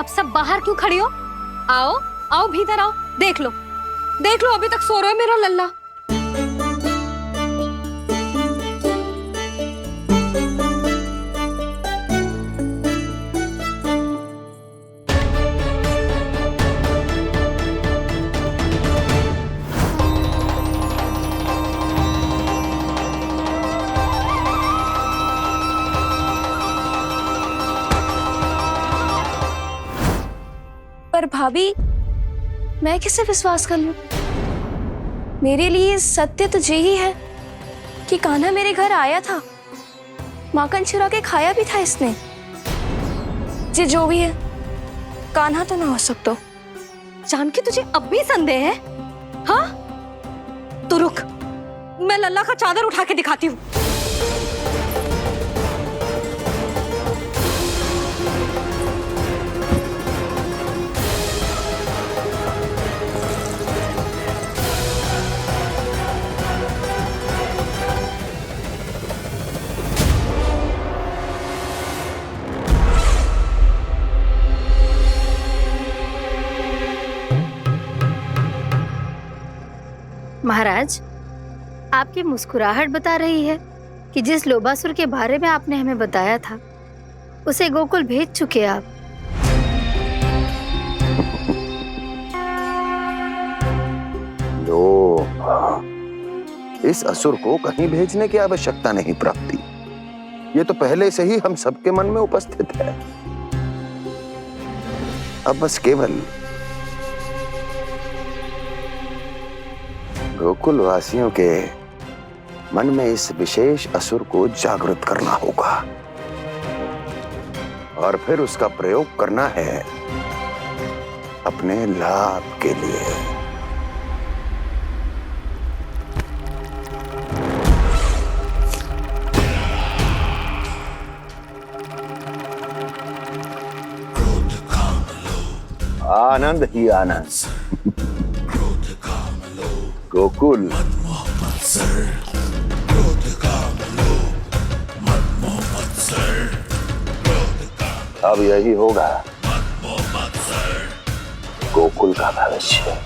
Speaker 4: अब सब बाहर क्यों खड़ी हो? आओ आओ भीतर आओ, देख लो अभी तक सो रहा है मेरा लल्ला।
Speaker 5: पर भाभी, मैं किसे विश्वास कर लूं? मेरे लिए सत्य तो यही है कि कान्हा मेरे घर आया था, माखन चुरा के खाया भी था इसने। जो भी है, कान्हा तो ना हो सकता।
Speaker 4: जानकी तुझे अब भी संदेह है? हाँ तो रुक, मैं लल्ला का चादर उठा के दिखाती हूँ।
Speaker 10: महाराज, आपकी मुस्कुराहट बता रही है कि जिस लोबासुर के बारे में आपने हमें बताया था उसे गोकुल भेज चुके आप।
Speaker 11: लो, इस असुर को कहीं भेजने की आवश्यकता नहीं प्राप्ति। ये तो पहले से ही हम सबके मन में उपस्थित है। अब बस केवल गोकुल वासियों के मन में इस विशेष असुर को जागृत करना होगा और फिर उसका प्रयोग करना है अपने लाभ के लिए। आनंद ही आनंद। गोकुल अब यही होगा गोकुल का भविष्य।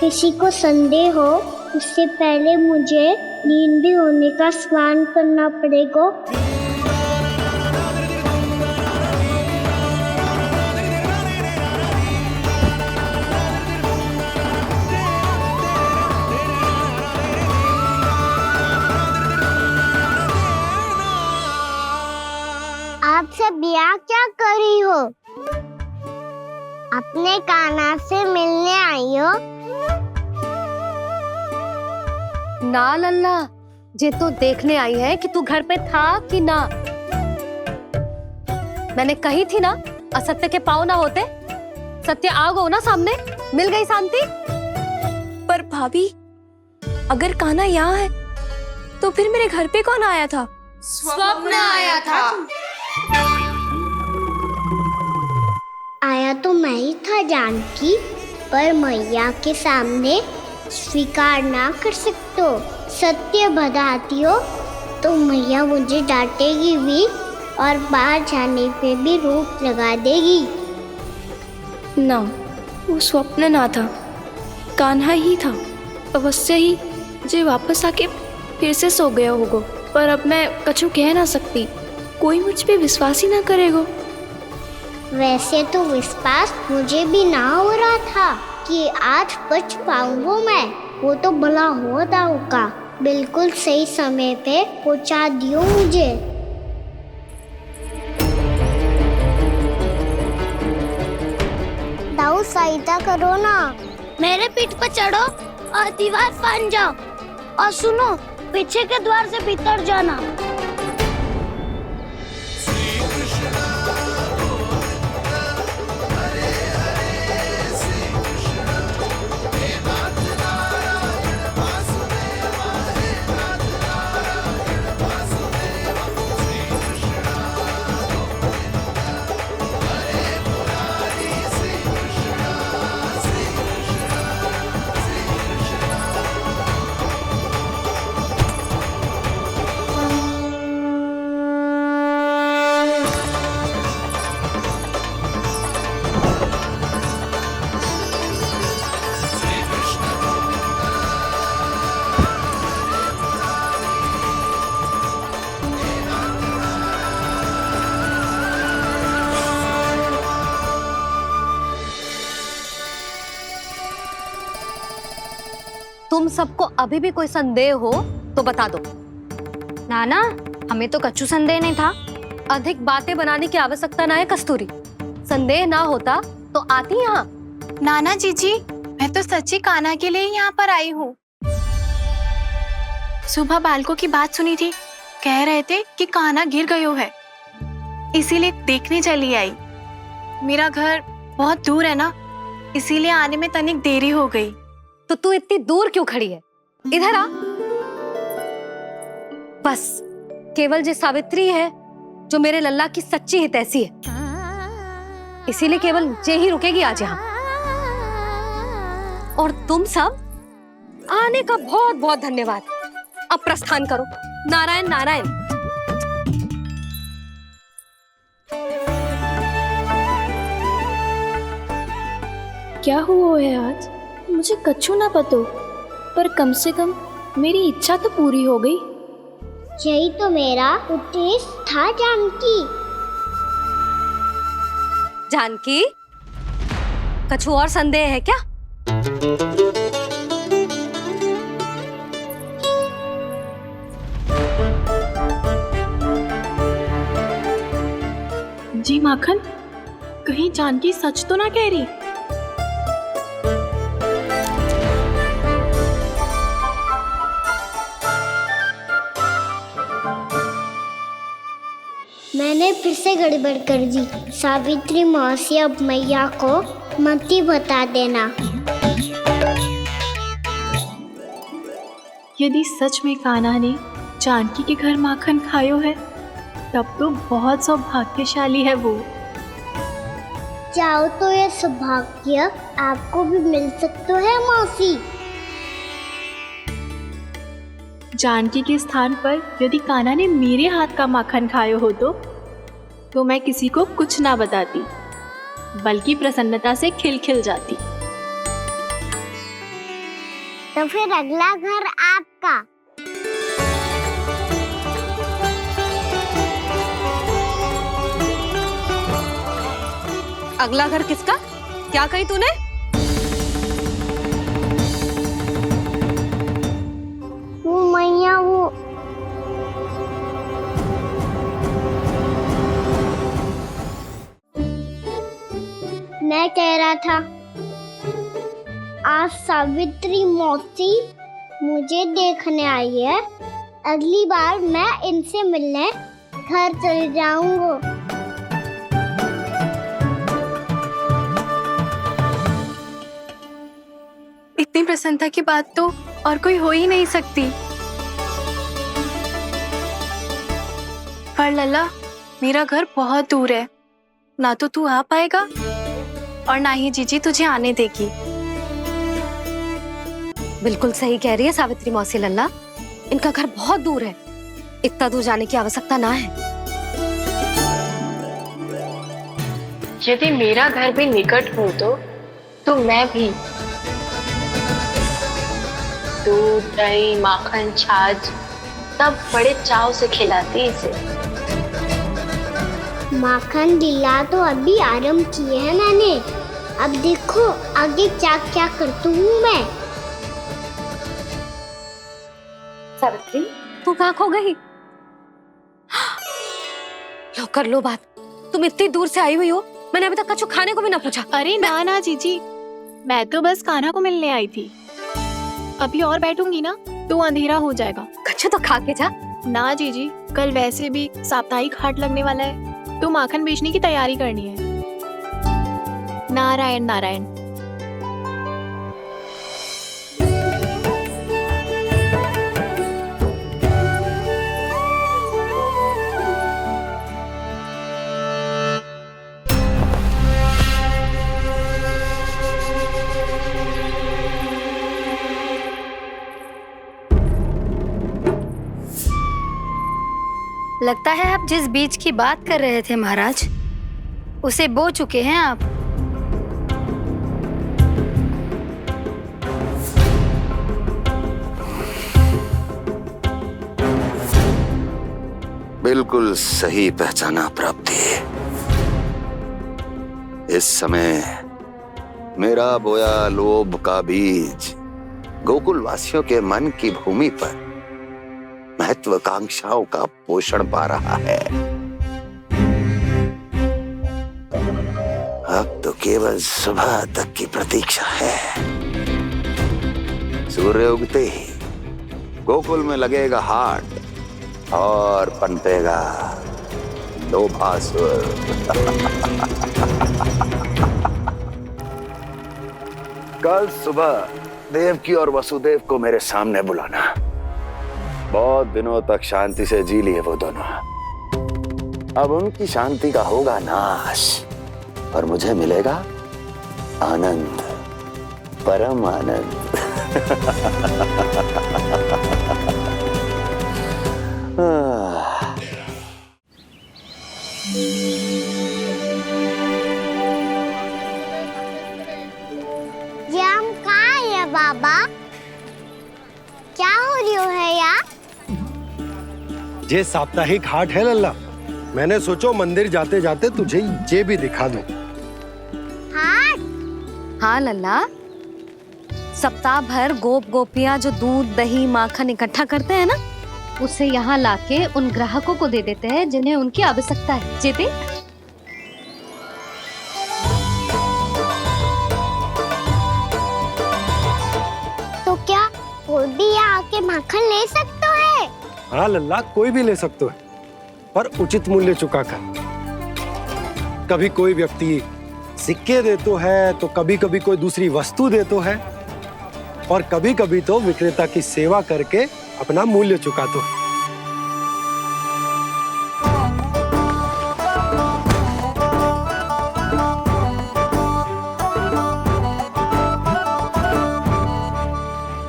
Speaker 7: किसी को संदेह हो उससे पहले मुझे नींद भी होने का स्नान करना पड़ेगा। आप सब यहाँ क्या कर रही हो? अपने कान्हा से मिलने आई हो?
Speaker 4: ना लल्ला, जे तो देखने आई है कि तू घर पे था कि ना। मैंने कही थी ना, असत्य के पांव ना होते। सत्य आ गो ना सामने, मिल गई शांति।
Speaker 5: पर भाभी, अगर कान्हा यहाँ है तो फिर मेरे घर पे कौन आया था?
Speaker 3: स्वप्न आया था।
Speaker 7: आया तो मैं ही था जानकी, पर मैया के सामने स्वीकार ना कर सकते हो। सत्य बताती हो तो मैया मुझे डांटेगी भी और बाहर जाने पे भी रोक लगा देगी।
Speaker 5: ना, वो स्वप्न ना था, कान्हा ही था। अवश्य ही जे वापस आके फिर से सो गया होगा। पर अब मैं कछु कह ना सकती, कोई मुझ पे विश्वास ही ना करेगा।
Speaker 7: वैसे तो विश्वास मुझे भी ना हो रहा था कि आज बच पाऊंगा मैं। वो तो भला हो दाऊ का बिल्कुल सही समय पे पहुंचा दियो मुझे। दाऊ सहायता करो ना, मेरे पीठ पर चढ़ो और दीवार फाड़ जाओ। और सुनो, पीछे के द्वार से भीतर जाना।
Speaker 4: तुम सबको अभी भी कोई संदेह हो तो बता दो।
Speaker 5: नाना, हमें तो कच्चू संदेह नहीं था।
Speaker 4: अधिक बातें बनाने की आवश्यकता ना है कस्तूरी। संदेह ना होता तो आती यहाँ।
Speaker 5: नाना जीजी, मैं तो सच्ची कान्हा के लिए यहाँ पर आई हूँ। सुबह बालकों की बात सुनी थी, कह रहे थे कि कान्हा गिर गयो है, इसीलिए देखने चली आई। मेरा घर बहुत दूर है ना, इसीलिए आने में तनिक देरी हो गई।
Speaker 4: तो तू इतनी दूर क्यों खड़ी है? इधर आ। बस केवल जे सावित्री है जो मेरे लल्ला की सच्ची हितैषी है, इसीलिए केवल जे ही रुकेगी आज यहाँ। और तुम सब आने का बहुत बहुत धन्यवाद। अब प्रस्थान करो। नारायण नारायण।
Speaker 5: क्या हुआ है आज? मुझे कच्चू ना पतो, पर कम से कम मेरी इच्छा तो पूरी हो गई।
Speaker 7: यही तो मेरा उद्देश्य था जानकी।
Speaker 4: जानकी, कछु और संदेह है क्या?
Speaker 5: जी माखन, कहीं जानकी सच तो ना कह रही?
Speaker 7: मैंने फिर से गड़बड़ कर दी। सावित्री मौसी अब मैया को मत ही बता देना।
Speaker 5: यदि सच में कान्हा ने जानकी के घर माखन खायो है, तब तो बहुत सौभाग्यशाली है वो।
Speaker 7: चाहो तो ये सौभाग्य आपको भी मिल सकता है मौसी।
Speaker 5: जानकी के स्थान पर यदि कान्हा ने मेरे हाथ का माखन खायो हो तो मैं किसी को कुछ ना बताती, बल्कि प्रसन्नता से खिलखिल जाती।
Speaker 7: तो फिर अगला घर आपका।
Speaker 4: अगला घर किसका? क्या कही तूने?
Speaker 7: वो मैया, वो मैं कह रहा था, आज सावित्री मौसी मुझे देखने आई है। अगली बार मैं इनसे मिलने घर चले जाऊंगा।
Speaker 5: इतनी प्रसन्नता की बात तो और कोई हो ही नहीं सकती। पर लल्ला, मेरा घर बहुत दूर है, ना तो तू आ पाएगा और ना ही जीजी तुझे आने देगी।
Speaker 4: बिल्कुल सही कह रही है सावित्री मौसी लल्ला, इनका घर बहुत दूर है, इतना दूर जाने की आवश्यकता ना है।
Speaker 5: यदि मेरा घर भी निकट हो तो मैं भी दूध, दही, माखन, छाछ सब बड़े चाव से खिलाती इसे।
Speaker 7: माखन लीला तो अभी आरंभ किए है मैंने, अब देखो आगे क्या क्या करती हूँ मैं।
Speaker 4: सावित्री, तू कहाँ खो गई? लो कर लो बात। तुम इतनी दूर से आई हुई हो, मैंने अभी तक कछु खाने को भी ना पूछा।
Speaker 5: अरे ना ना जीजी, मैं तो बस कान्हा को मिलने आई थी। अभी और बैठूंगी ना तो अंधेरा हो जाएगा।
Speaker 4: कछु तो खा के जा।
Speaker 5: ना जीजी, कल वैसे भी साप्ताहिक हाट लगने वाला है, तो माखन बेचने की तैयारी करनी है। नारायण नारायण।
Speaker 10: लगता है आप जिस बीज की बात कर रहे थे महाराज, उसे बो चुके हैं आप।
Speaker 11: बिल्कुल सही पहचाना प्राप्ति। इस समय मेरा बोया लोभ का बीज गोकुल वासियों के मन की भूमि पर महत्वाकांक्षाओं का पोषण पा रहा है। अब तो केवल सुबह तक की प्रतीक्षा है। सूर्य उगते ही गोकुल में लगेगा हाट और पनपेगा लोभासुर। कल सुबह देवकी और वसुदेव को मेरे सामने बुलाना। बहुत दिनों तक शांति से जी लिए वो दोनों, अब उनकी शांति का होगा नाश और मुझे मिलेगा आनंद, परम आनंद।
Speaker 7: ये हम कहाँ है बाबा? क्या हो रही है यार?
Speaker 6: ये साप्ताहिक हाट है लल्ला। मैंने सोचो मंदिर जाते जाते तुझे ये भी दिखा दूं।
Speaker 7: हाट?
Speaker 4: हाँ लल्ला, सप्ताह भर गोप गोपियां जो दूध दही माखन इकट्ठा करते हैं ना, उसे यहाँ लाके उन ग्राहकों को दे देते हैं जिन्हें उनकी आवश्यकता है। जेते
Speaker 7: तो क्या कोई भी यहाँ आके माखन ले सकता है?
Speaker 6: हाँ लल्ला, कोई भी ले सकते है, पर उचित मूल्य चुका कर। कभी कोई व्यक्ति सिक्के देतो है, तो कभी कभी कोई दूसरी वस्तु देतो है, और कभी कभी तो विक्रेता की सेवा करके अपना मूल्य चुकातो है।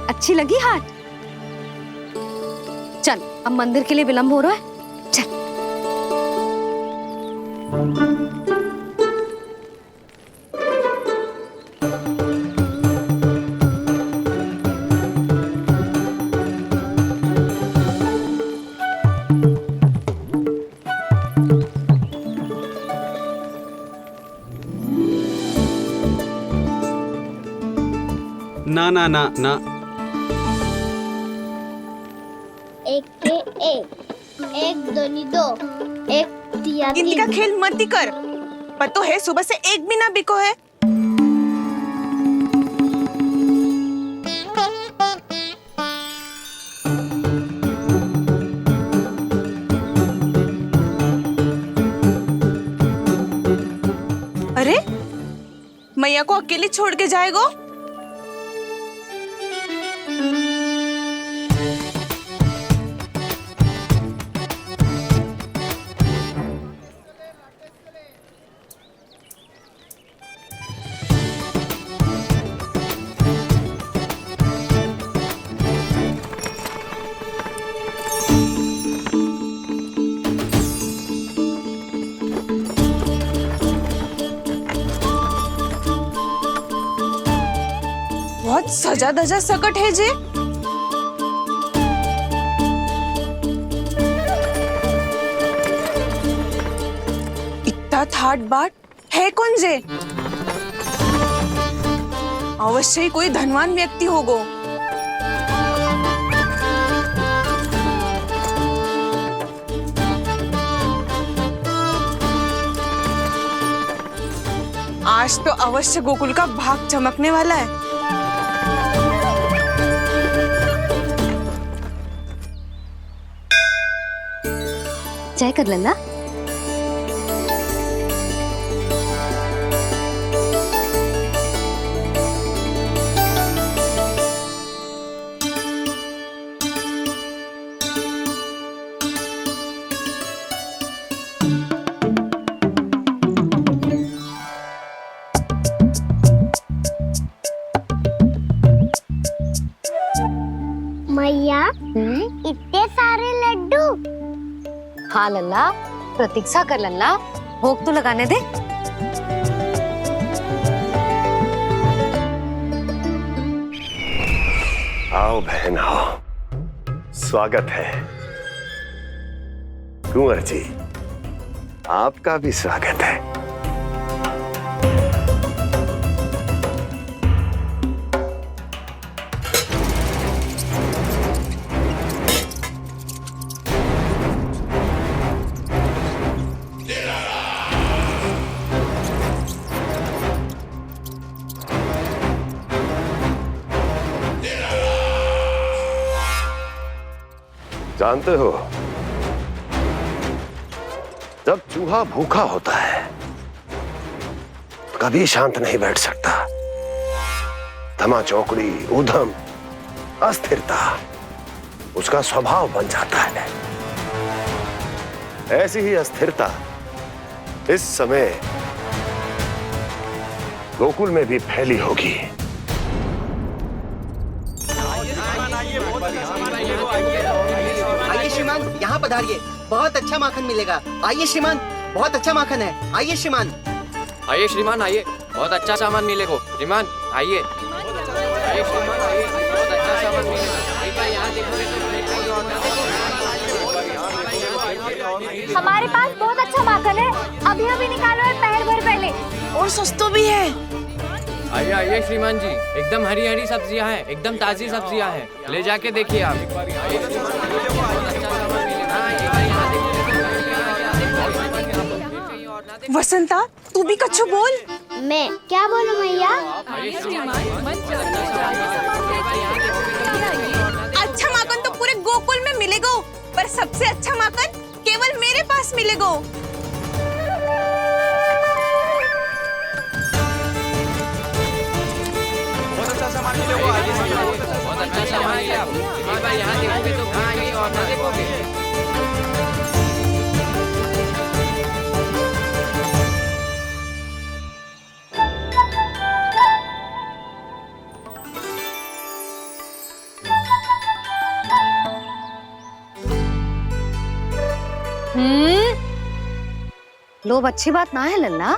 Speaker 4: अच्छी लगी हाट? चल, अब मंदिर के लिए विलंब हो रहा है, चल।
Speaker 12: ना ना ना ना,
Speaker 7: एक के एक दोनी दो, एक दिया
Speaker 13: गिनती का खेल मत ही कर। पतो है सुबह से एक भी ना बिको है। अरे मैया को अकेले छोड़ के जाएगो? बहुत सजा धजा सकट है जे। इतना थाट बाट है कौन जे? अवश्य ही कोई धनवान व्यक्ति होगो। आज तो अवश्य गोकुल का भाग चमकने वाला है।
Speaker 4: जय कर लल्ला।
Speaker 7: मैया, इतने सारे लड्डू।
Speaker 4: हाँ लल्ला, प्रतीक्षा कर लल्ला, भोग तो लगाने दे।
Speaker 11: आओ बहन आओ, स्वागत है। कुंवर जी, आपका भी स्वागत है। जानते हो, जब चूहा भूखा होता है कभी शांत नहीं बैठ सकता। धमा चौकड़ी, उधम, अस्थिरता उसका स्वभाव बन जाता है। ऐसी ही अस्थिरता इस समय गोकुल में भी फैली होगी।
Speaker 14: आइए श्रीमान, यहाँ पधारिए, बहुत अच्छा माखन मिलेगा। आइए श्रीमान, बहुत अच्छा माखन है। आइए श्रीमान।
Speaker 15: आइए श्रीमान, आइए, बहुत अच्छा सामान मिलेगा। श्रीमान आइए, आइए श्रीमान, आइए, बहुत अच्छा सामान मिलेगा। एक बार यहाँ देखो।
Speaker 3: हमारे पास बहुत अच्छा माखन है, अभी अभी निकालो और पहर भर पहले।
Speaker 13: और सस्ता भी है।
Speaker 15: आइए आइए श्रीमान जी, एकदम हरी हरी सब्जियां हैं, एकदम ताजी सब्जियां हैं, ले जाके देखिए आप।
Speaker 13: वसंता, तू भी कच्छु बोल।
Speaker 7: मैं क्या बोलूं मैया?
Speaker 13: अच्छा माखन तो पूरे गोकुल में मिलेगा, पर सबसे अच्छा माखन केवल मेरे पास मिलेगा।
Speaker 15: बहुत अच्छा सामान है आप। एक बार यहाँ देखोगे तो कहीं और ना देखोगे।
Speaker 4: लोभ अच्छी बात ना है लल्ला।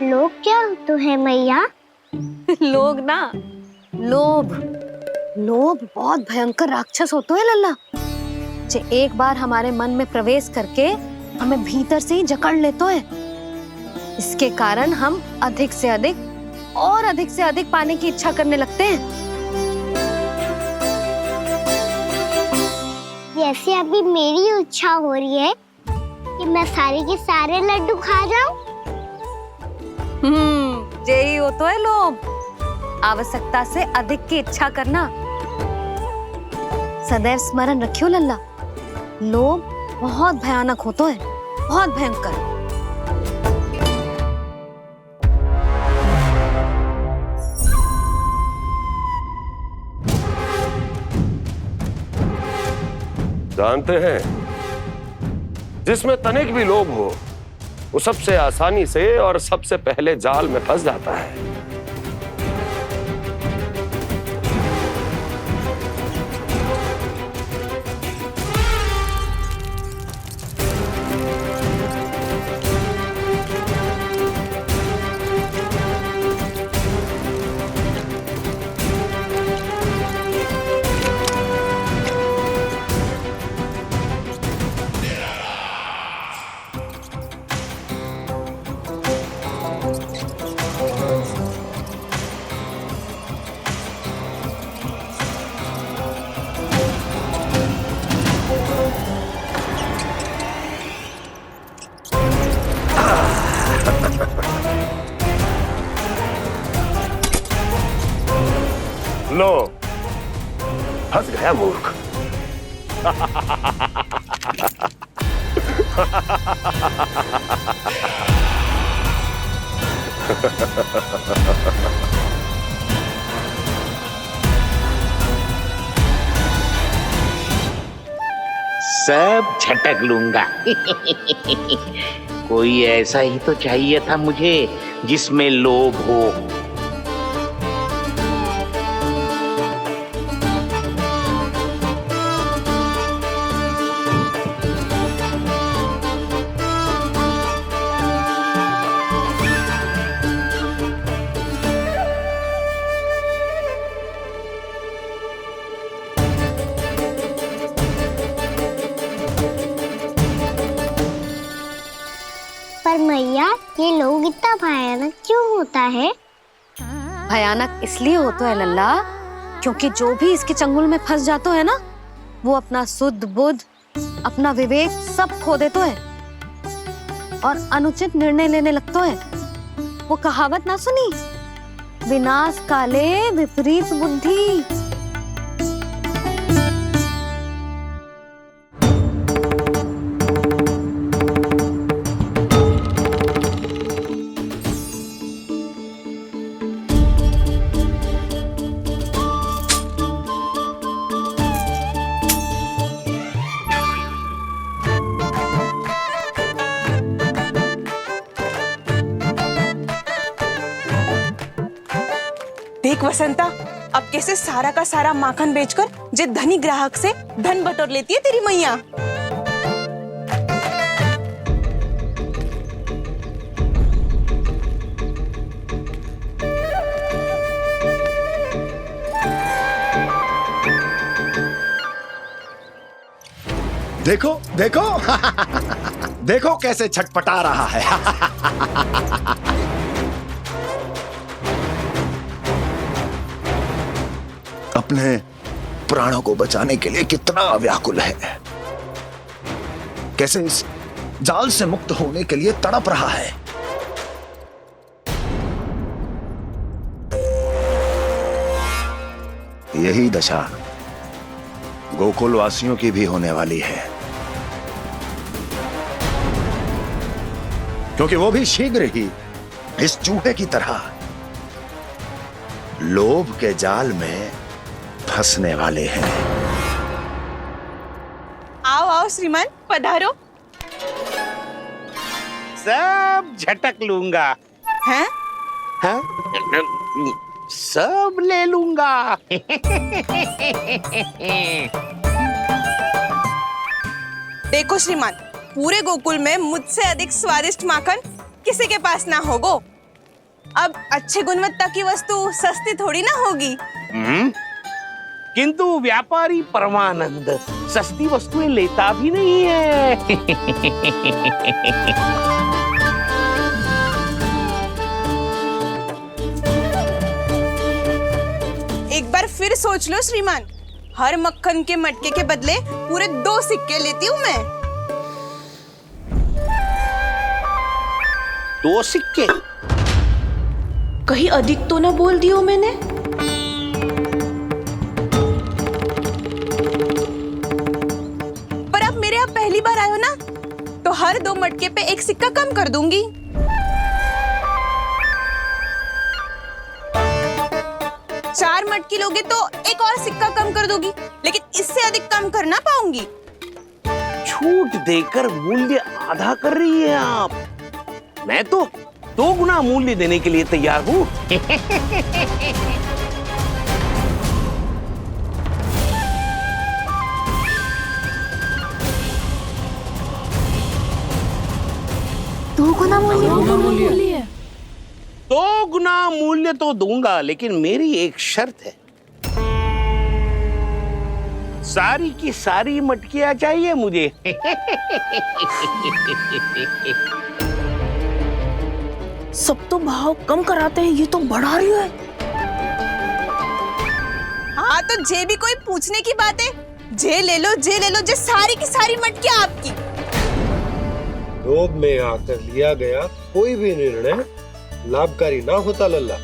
Speaker 7: लोग क्या तो है मैया?
Speaker 4: लोग ना, लोभ। लोभ बहुत भयंकर राक्षस होते हैं लल्ला, जो एक बार हमारे मन में प्रवेश करके हमें भीतर से ही जकड़ लेते हैं। इसके कारण हम अधिक से अधिक और अधिक से अधिक पाने की इच्छा करने लगते हैं।
Speaker 7: जैसे अभी मेरी इच्छा हो रही है कि मैं सारे के सारे लड्डू खा जाऊं।
Speaker 4: यही हो तो है लोभ, आवश्यकता से अधिक की इच्छा करना। सदैव स्मरण रखियो लल्ला, लोभ बहुत भयानक होता है, बहुत भयंकर।
Speaker 11: जानते हैं, जिसमें तनिक भी लोभ हो वो सबसे आसानी से और सबसे पहले जाल में फंस जाता है। लो, फंस गया मूर्ख।
Speaker 16: सब झटक लूंगा। कोई ऐसा ही तो चाहिए था मुझे जिसमें लोभ हो।
Speaker 7: पर मैया, ये लोग इतना भयानक क्यों होता है?
Speaker 4: भयानक इसलिए होता है लल्ला, क्योंकि जो भी इसके चंगुल में फंस जाता है ना, वो अपना शुद्ध बुद्ध, अपना विवेक सब खो देता है और अनुचित निर्णय लेने लगता है। वो कहावत ना सुनी, विनाश काले विपरीत बुद्धि।
Speaker 13: देख वसंता, अब कैसे सारा का सारा माखन बेचकर जे धनी ग्राहक से धन बटोर लेती है तेरी मैया।
Speaker 11: देखो देखो देखो कैसे छटपटा रहा है। अपने प्राणों को बचाने के लिए कितना व्याकुल है, कैसे इस जाल से मुक्त होने के लिए तड़प रहा है। यही दशा गोकुल वासियों की भी होने वाली है, क्योंकि वो भी शीघ्र ही इस चूहे की तरह लोभ के जाल में फंसने वाले हैं।
Speaker 13: आओ आओ श्रीमान, पधारो।
Speaker 16: सब झटक लूंगा।
Speaker 13: हैं?
Speaker 16: हाँ? सब ले लूंगा।
Speaker 13: देखो श्रीमान, पूरे गोकुल में मुझसे अधिक स्वादिष्ट माखन किसी के पास ना होगो। अब अच्छे गुणवत्ता की वस्तु सस्ती थोड़ी ना होगी।
Speaker 16: किंतु व्यापारी परमानंद सस्ती वस्तुएं लेता भी नहीं है।
Speaker 13: एक बार फिर सोच लो श्रीमान, हर मक्खन के मटके के बदले पूरे 2 सिक्के लेती हूँ मैं।
Speaker 16: 2 सिक्के?
Speaker 13: कहीं अधिक तो ना बोल दियो मैंने? पर आप मेरे यहाँ पहली बार आए हो ना, तो हर 2 मटके पे 1 सिक्का कम कर दूंगी। चार मटकी लोगे तो 1 और सिक्का कम कर दोगी, लेकिन इससे अधिक कम कर ना पाऊंगी।
Speaker 16: छूट देकर मूल्य आधा कर रही है आप। मैं तो 2 गुना मूल्य देने के लिए तैयार हूँ।
Speaker 5: दो गुना मूल्य?
Speaker 16: 2 गुना मूल्य तो दूंगा, लेकिन मेरी एक शर्त है। सारी की सारी मटकियां चाहिए मुझे।
Speaker 13: सब तो भाव कम कराते हैं, ये तो बढ़ा रही है। हाँ तो जे भी कोई पूछने की बात है, जे ले लो, जे ले लो, जे सारी की सारी मटकियां आपकी।
Speaker 6: लोभ में आकर लिया गया कोई भी निर्णय लाभकारी ना होता लल्ला।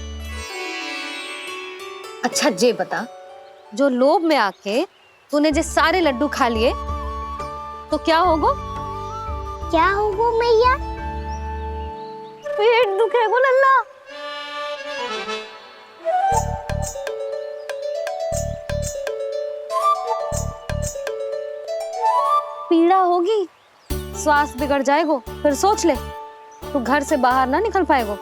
Speaker 4: अच्छा जे बता, जो लोभ में आके तूने जे सारे लड्डू खा लिए तो क्या होगा?
Speaker 3: क्या होगो मैया?
Speaker 4: पेट दुखेगो लल्ला। पीड़ा होगी, स्वास्थ्य बिगड़ जाएगो, फिर सोच ले तू घर से बाहर ना निकल पाएगो।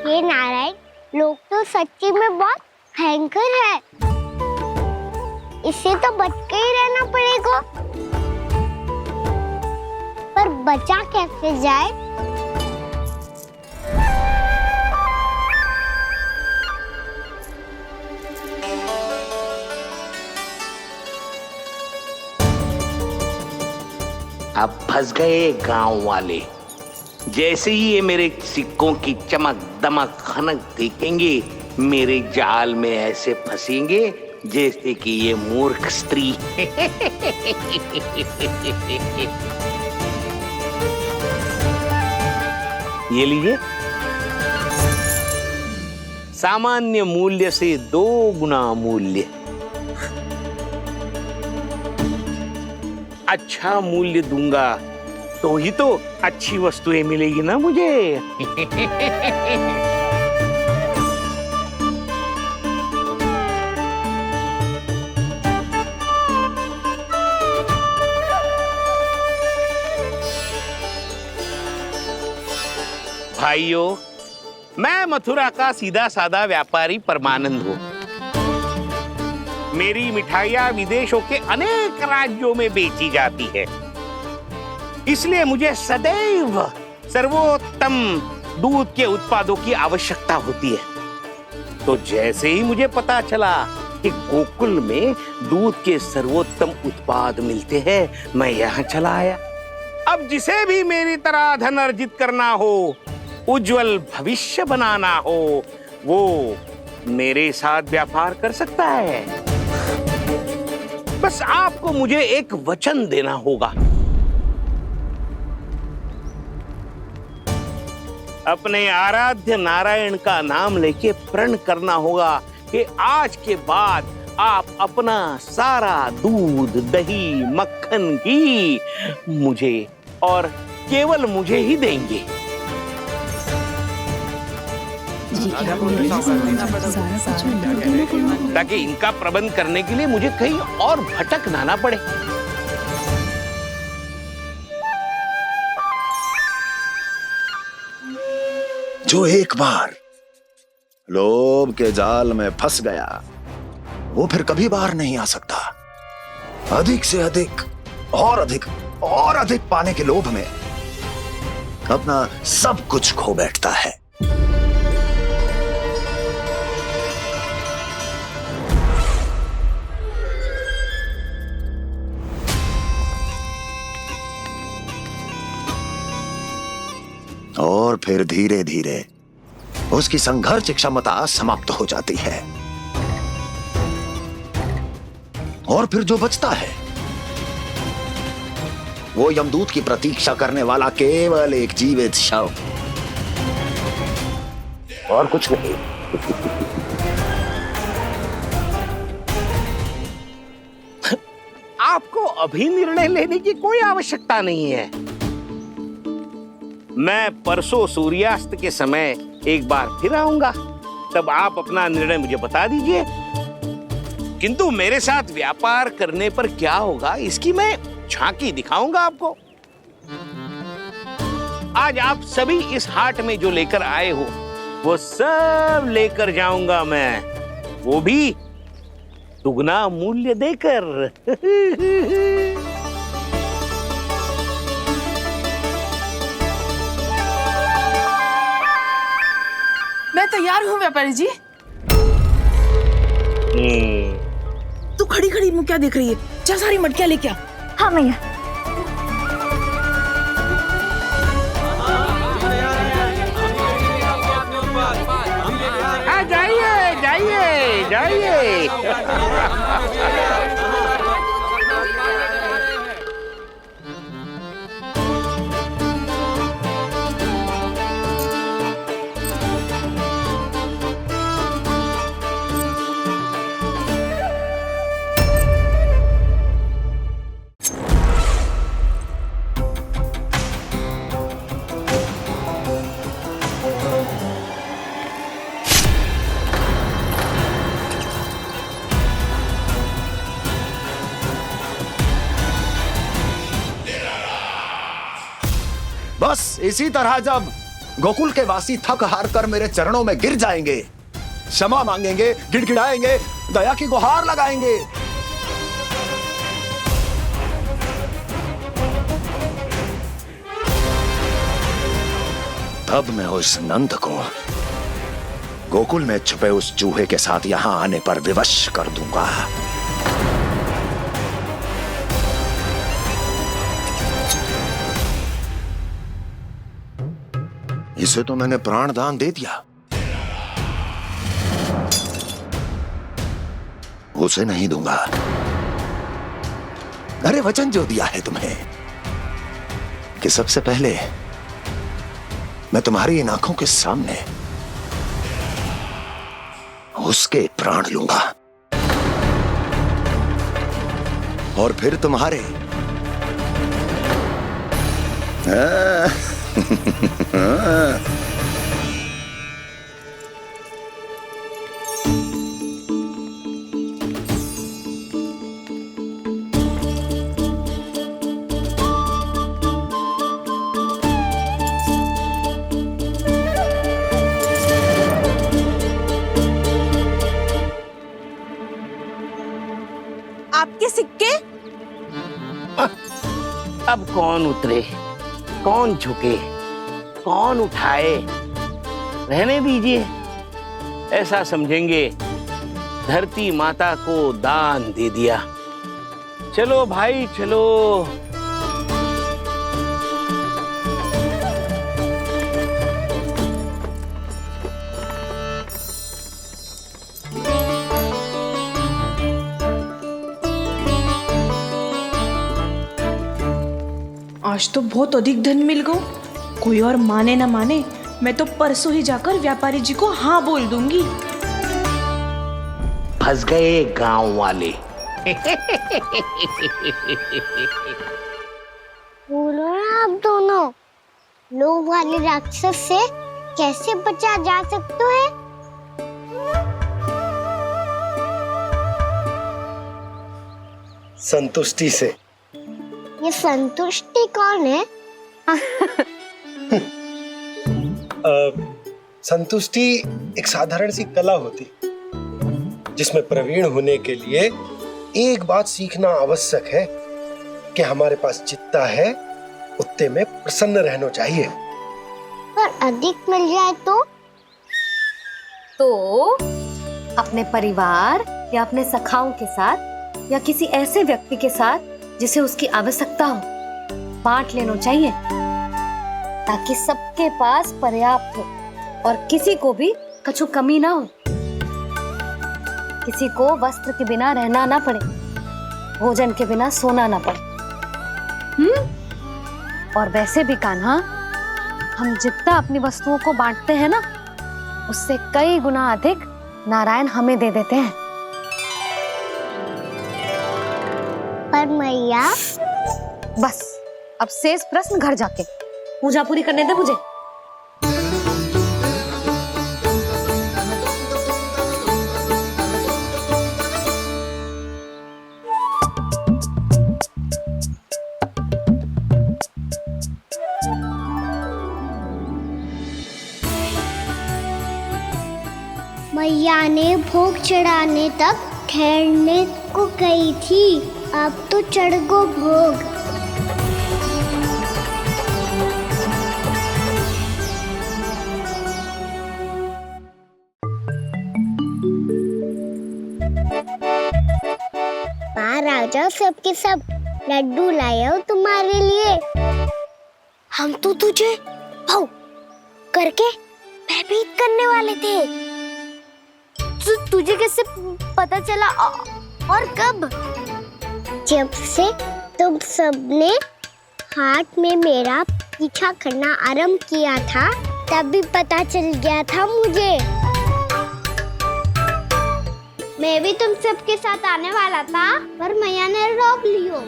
Speaker 3: ये नारायण, लोग तो सच्ची में बहुत भयंकर है। इससे तो बच के ही रहना पड़ेगा। पर बचा कैसे जाए?
Speaker 16: अब फंस गए गांव वाले। जैसे ही ये मेरे सिक्कों की चमक दमक खनक देखेंगे, मेरे जाल में ऐसे फंसेंगे जैसे कि ये मूर्ख स्त्री। ये लीजिए, सामान्य मूल्य से 2 गुना मूल्य। अच्छा मूल्य दूंगा तो ही तो अच्छी वस्तुएं मिलेगी ना मुझे। भाइयों, मैं मथुरा का सीधा साधा व्यापारी परमानंद हूँ। मेरी मिठाइयाँ विदेशों के अनेक राज्यों में बेची जाती है, इसलिए मुझे सदैव सर्वोत्तम दूध के उत्पादों की आवश्यकता होती है। तो जैसे ही मुझे पता चला कि गोकुल में दूध के सर्वोत्तम उत्पाद मिलते हैं, मैं यहाँ चला आया। अब जिसे भी मेरी तरह धन अर्जित करना हो, उज्जवल भविष्य बनाना हो, वो मेरे साथ व्यापार कर सकता है। बस आपको मुझे एक वचन देना होगा। अपने आराध्य नारायण का नाम लेके प्रण करना होगा कि आज के बाद आप अपना सारा दूध, दही, मक्खन, घी मुझे और केवल मुझे ही देंगे। ताकि इनका प्रबंध करने के लिए मुझे कहीं और भटकना ना पड़े।
Speaker 11: जो एक बार लोभ के जाल में फंस गया, वो फिर कभी बाहर नहीं आ सकता। अधिक से अधिक और अधिक और अधिक पाने के लोभ में अपना सब कुछ खो बैठता है। और फिर धीरे धीरे उसकी संघर्ष क्षमता समाप्त हो जाती है, और फिर जो बचता है वो यमदूत की प्रतीक्षा करने वाला केवल एक जीवित शव, और कुछ नहीं।
Speaker 16: आपको अभी निर्णय लेने की कोई आवश्यकता नहीं है। मैं परसों सूर्यास्त के समय एक बार फिर आऊंगा, तब आप अपना निर्णय मुझे बता दीजिए। किंतु मेरे साथ व्यापार करने पर क्या होगा, इसकी मैं झांकी दिखाऊंगा आपको। आज आप सभी इस हाट में जो लेकर आए हो, वो सब लेकर जाऊंगा मैं, वो भी दुगना मूल्य देकर।
Speaker 13: मैं तैयार हूँ व्यापारी जी। तू खड़ी खड़ी मुँह क्या देख रही है? चल सारी मटकियाँ लेके आ।
Speaker 10: हाँ मैया।
Speaker 16: जाइए जाइए जाइए।
Speaker 11: बस इसी तरह जब गोकुल के वासी थक हार कर मेरे चरणों में गिर जाएंगे, क्षमा मांगेंगे, गिड़गिड़ाएंगे, दया की गुहार लगाएंगे, तब मैं उस नंद को गोकुल में छुपे उस चूहे के साथ यहां आने पर विवश कर दूंगा। इसे तो मैंने प्राण दान दे दिया, उसे नहीं दूंगा। अरे वचन जो दिया है तुम्हें कि सबसे पहले मैं तुम्हारी इन आंखों के सामने उसके प्राण लूंगा, और फिर तुम्हारे
Speaker 16: अब कौन उतरे, कौन झुके, कौन उठाए, रहने दीजिए। ऐसा समझेंगे धरती माता को दान दे दिया। चलो भाई चलो।
Speaker 5: आज तो बहुत अधिक धन मिल गया। कोई और माने ना माने, मैं तो परसों ही जाकर व्यापारी जी को हाँ बोल दूंगी।
Speaker 16: फंस गए गांव वाले।
Speaker 7: बोलो ना आप दोनों, लोभ वाले राक्षस से कैसे बचा जा सकते है?
Speaker 6: संतुष्टि से।
Speaker 7: ये संतुष्टि कौन है?
Speaker 6: संतुष्टि एक साधारण सी कला होती जिसमें प्रवीण होने के लिए एक बात सीखना आवश्यक है कि हमारे पास जितना है उतने में प्रसन्न रहना चाहिए।
Speaker 7: पर अधिक मिल जाए
Speaker 4: तो अपने परिवार या अपने सखाओं के साथ या किसी ऐसे व्यक्ति के साथ जिसे उसकी आवश्यकता हो बांट लेना चाहिए, ताकि सबके पास पर्याप्त हो और किसी को भी कछु कमी ना हो, किसी को वस्त्र के बिना रहना ना पड़े, भोजन के बिना सोना ना पड़े। और वैसे भी कान्हा, हम जितना अपनी वस्तुओं को बांटते हैं ना, उससे कई गुना अधिक नारायण हमें दे देते हैं।
Speaker 7: पर मैया,
Speaker 4: बस अब शेष प्रश्न घर जाके पूजा पूरी करने दे मुझे।
Speaker 7: मैया ने भोग चढ़ाने तक ठहरने को कही थी, अब तो चढ़ गो भोग। राजा सबके सब लड्डू लाए हो तुम्हारे लिए। हम तो तुझे भाव करके भयभीत करने वाले थे। तुझे कैसे पता चला और कब? जब से तुम सबने हाथ में मेरा पीछा करना आरंभ किया था, तभी पता चल गया था मुझे। मैं भी तुम सबके साथ आने वाला था, पर मैया ने रोक लियो।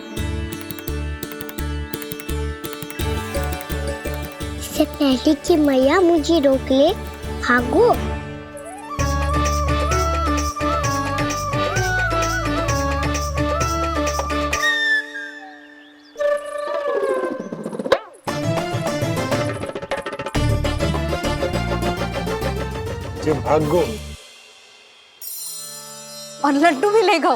Speaker 7: इससे पहले कि मैया मुझे रोक ले, भागो।
Speaker 6: जो भागो
Speaker 4: और लड्डू भी ले गो।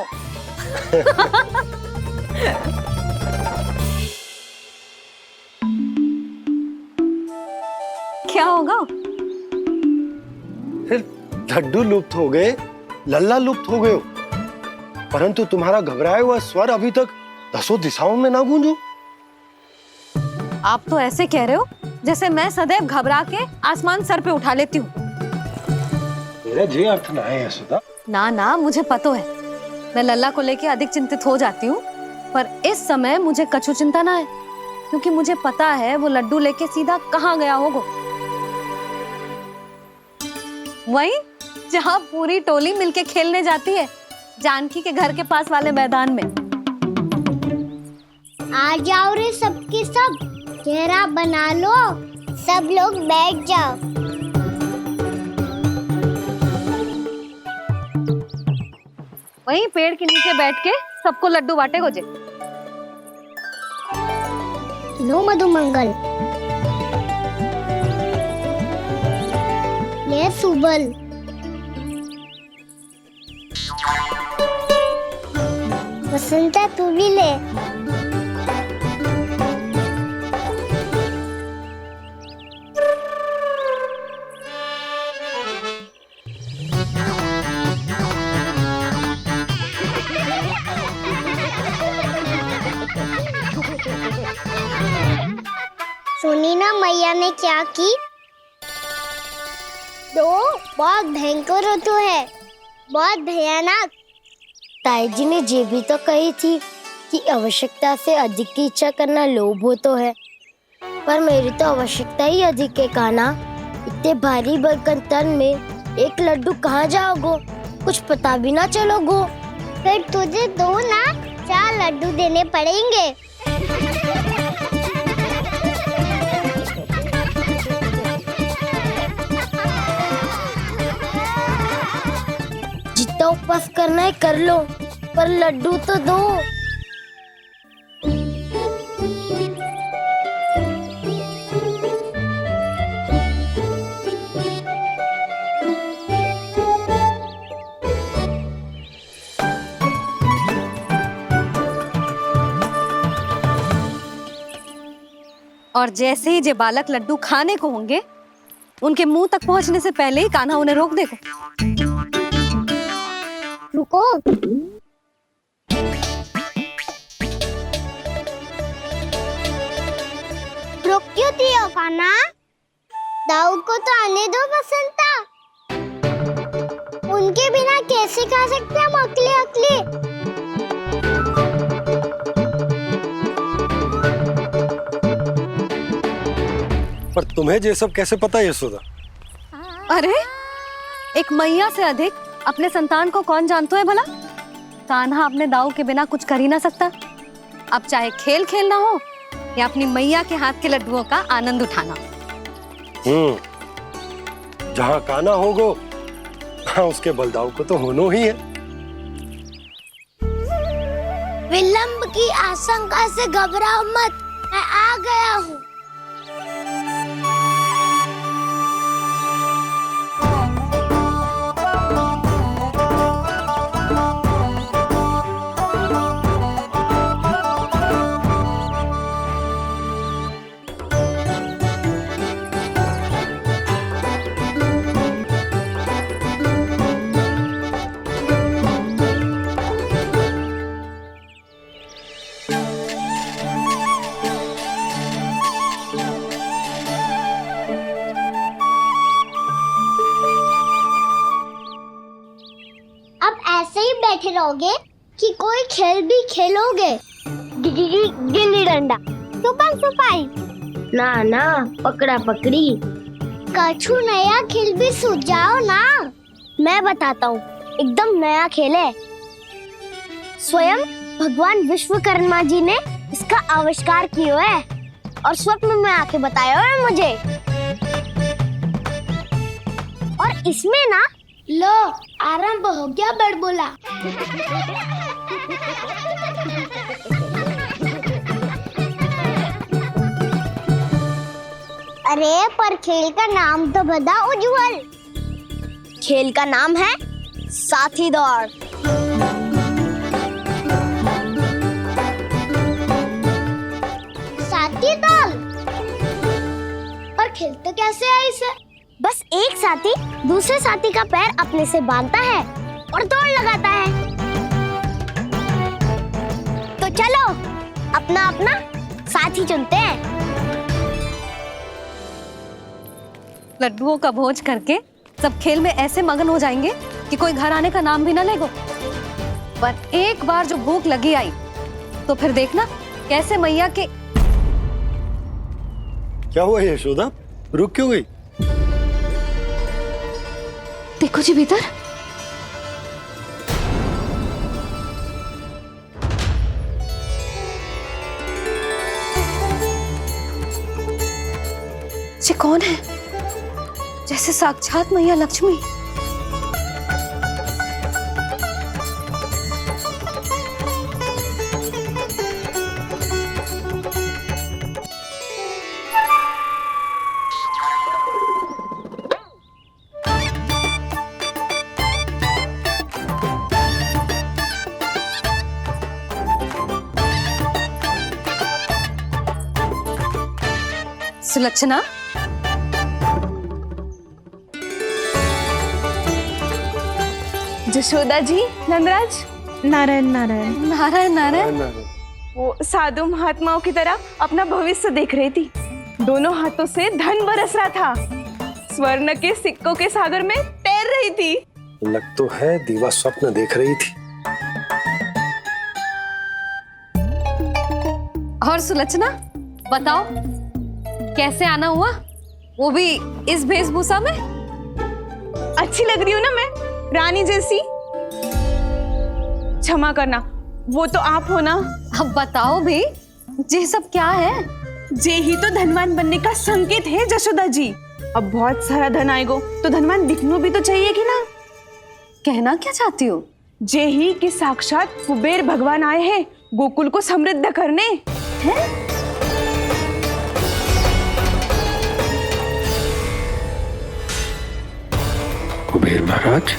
Speaker 4: क्या होगा?
Speaker 6: लड्डू लुप्त हो गए, लल्ला लुप्त हो गए हो, परंतु तुम्हारा घबराया हुआ स्वर अभी तक 10 दिशाओं में ना गूंजो।
Speaker 4: आप तो ऐसे कह रहे हो जैसे मैं सदैव घबरा के आसमान सर पे उठा लेती हूँ।
Speaker 6: मेरा जे अर्थ ना है यशोदा।
Speaker 4: ना ना, मुझे पता है, मैं लल्ला को लेके अधिक चिंतित हो जाती हूँ, पर इस समय मुझे कछु चिंता ना है, क्योंकि मुझे पता है वो लड्डू लेके सीधा कहाँ गया होगा। वही जहाँ पूरी टोली मिलके खेलने जाती है, जानकी के घर के पास वाले मैदान में।
Speaker 7: आ जाओ रे सबके सब, घेरा बना लो, सब लोग बैठ जाओ।
Speaker 4: वहीं पेड़ के नीचे बैठ के सबको लड्डू बांटे गोजे।
Speaker 7: लो मधुमंगल, ले सुबल, वसंता तू भी ले। ना मैया ने क्या की? तो बहुत भयंकर ऋतु है, बहुत भयानक। ताई जी ने ये भी तो कही थी कि आवश्यकता से अधिक की इच्छा करना लोभ हो तो है, पर मेरी तो आवश्यकता ही अधिक है कान्हा। इतने भारी बर्तन तन में एक लड्डू कहाँ जाओगो, कुछ पता भी ना चलोगो। फिर तुझे 2 ना 4 लड्डू देने पड़ेंगे। जितना उपवास करना है कर लो, पर लड्डू तो दो।
Speaker 4: और जैसे ही जे बालक लड्डू खाने को होंगे, उनके मुंह तक पहुंचने से पहले ही कान्हा उन्हें रोक देगा।
Speaker 7: रुको। रोक क्यों दिया कान्हा? दाऊ को तो आने दो बसंता। उनके बिना कैसे खा सकते हम अकेले अकेले?
Speaker 6: पर तुम्हें ये सब कैसे पता है यशोदा?
Speaker 4: अरे एक मैया से अधिक अपने संतान को कौन जानता है भला? कान्हा अपने दाऊ के बिना कुछ कर ही ना सकता। अब चाहे खेल खेलना हो या अपनी मैया के हाथ के लड्डुओं का आनंद उठाना।
Speaker 6: जहाँ कान्हा होगो उसके बलदाऊ को तो होना ही है।
Speaker 7: विलंब की आशंका से घबराओ मत, मैं आ गया हूँ। बैठे रहोगे कि कोई खेल भी खेलोगे? गिल्ली डंडा, छुपन छुपाई, ना ना पकड़ा पकड़ी, कछु नया खेल भी सुझाओ ना। मैं बताता हूँ, एकदम नया खेल है। स्वयं भगवान विश्वकर्मा जी ने इसका आविष्कार किया है और स्वप्न में आके बताया है मुझे। और इसमें ना लो आरंभ हो गया बड़बोला। अरे पर खेल का नाम तो बता उज्जवल। खेल का नाम है साथी दौड़। साथी दौड़? और खेलते कैसे है इसे? बस एक साथी दूसरे साथी का पैर अपने से बांधता है और दौड़ लगाता है। तो चलो अपना अपना साथी चुनते हैं।
Speaker 4: लड्डुओं का भोज करके सब खेल में ऐसे मगन हो जाएंगे कि कोई घर आने का नाम भी ना लेगो। पर एक बार जो भूख लगी आई तो फिर देखना कैसे मैया के।
Speaker 6: क्या हुआ यशोदा, रुक क्यों गई?
Speaker 4: देखो जी भीतर। ये कौन है? जैसे साक्षात मैया लक्ष्मी। सुलक्षणा,
Speaker 13: जशोदा जी, नंदराज, नारायण नारायण
Speaker 4: नारायण नारायण।
Speaker 13: वो साधु महात्माओं की तरह अपना भविष्य देख रही थी। दोनों हाथों से धन बरस रहा था, स्वर्ण के सिक्कों के सागर में तैर रही थी।
Speaker 6: लग तो है दीवा स्वप्न देख रही थी।
Speaker 4: और सुलक्षणा बताओ, कैसे आना हुआ, वो भी इस वेशभूषा में?
Speaker 13: अच्छी लग रही हूँ ना मैं, रानी जैसी? क्षमा करना, वो तो आप हो ना।
Speaker 4: अब बताओ भी, ये सब क्या है?
Speaker 13: जे ही तो धनवान बनने का संकेत है जशोदा जी। अब बहुत सारा धन आएगा तो धनवान दिखना भी तो चाहिए कि ना।
Speaker 4: कहना क्या चाहती हो?
Speaker 13: जे ही कि साक्षात कुबेर भगवान आए हैं गोकुल को समृद्ध करने। हैं?
Speaker 6: कुबेर महाराज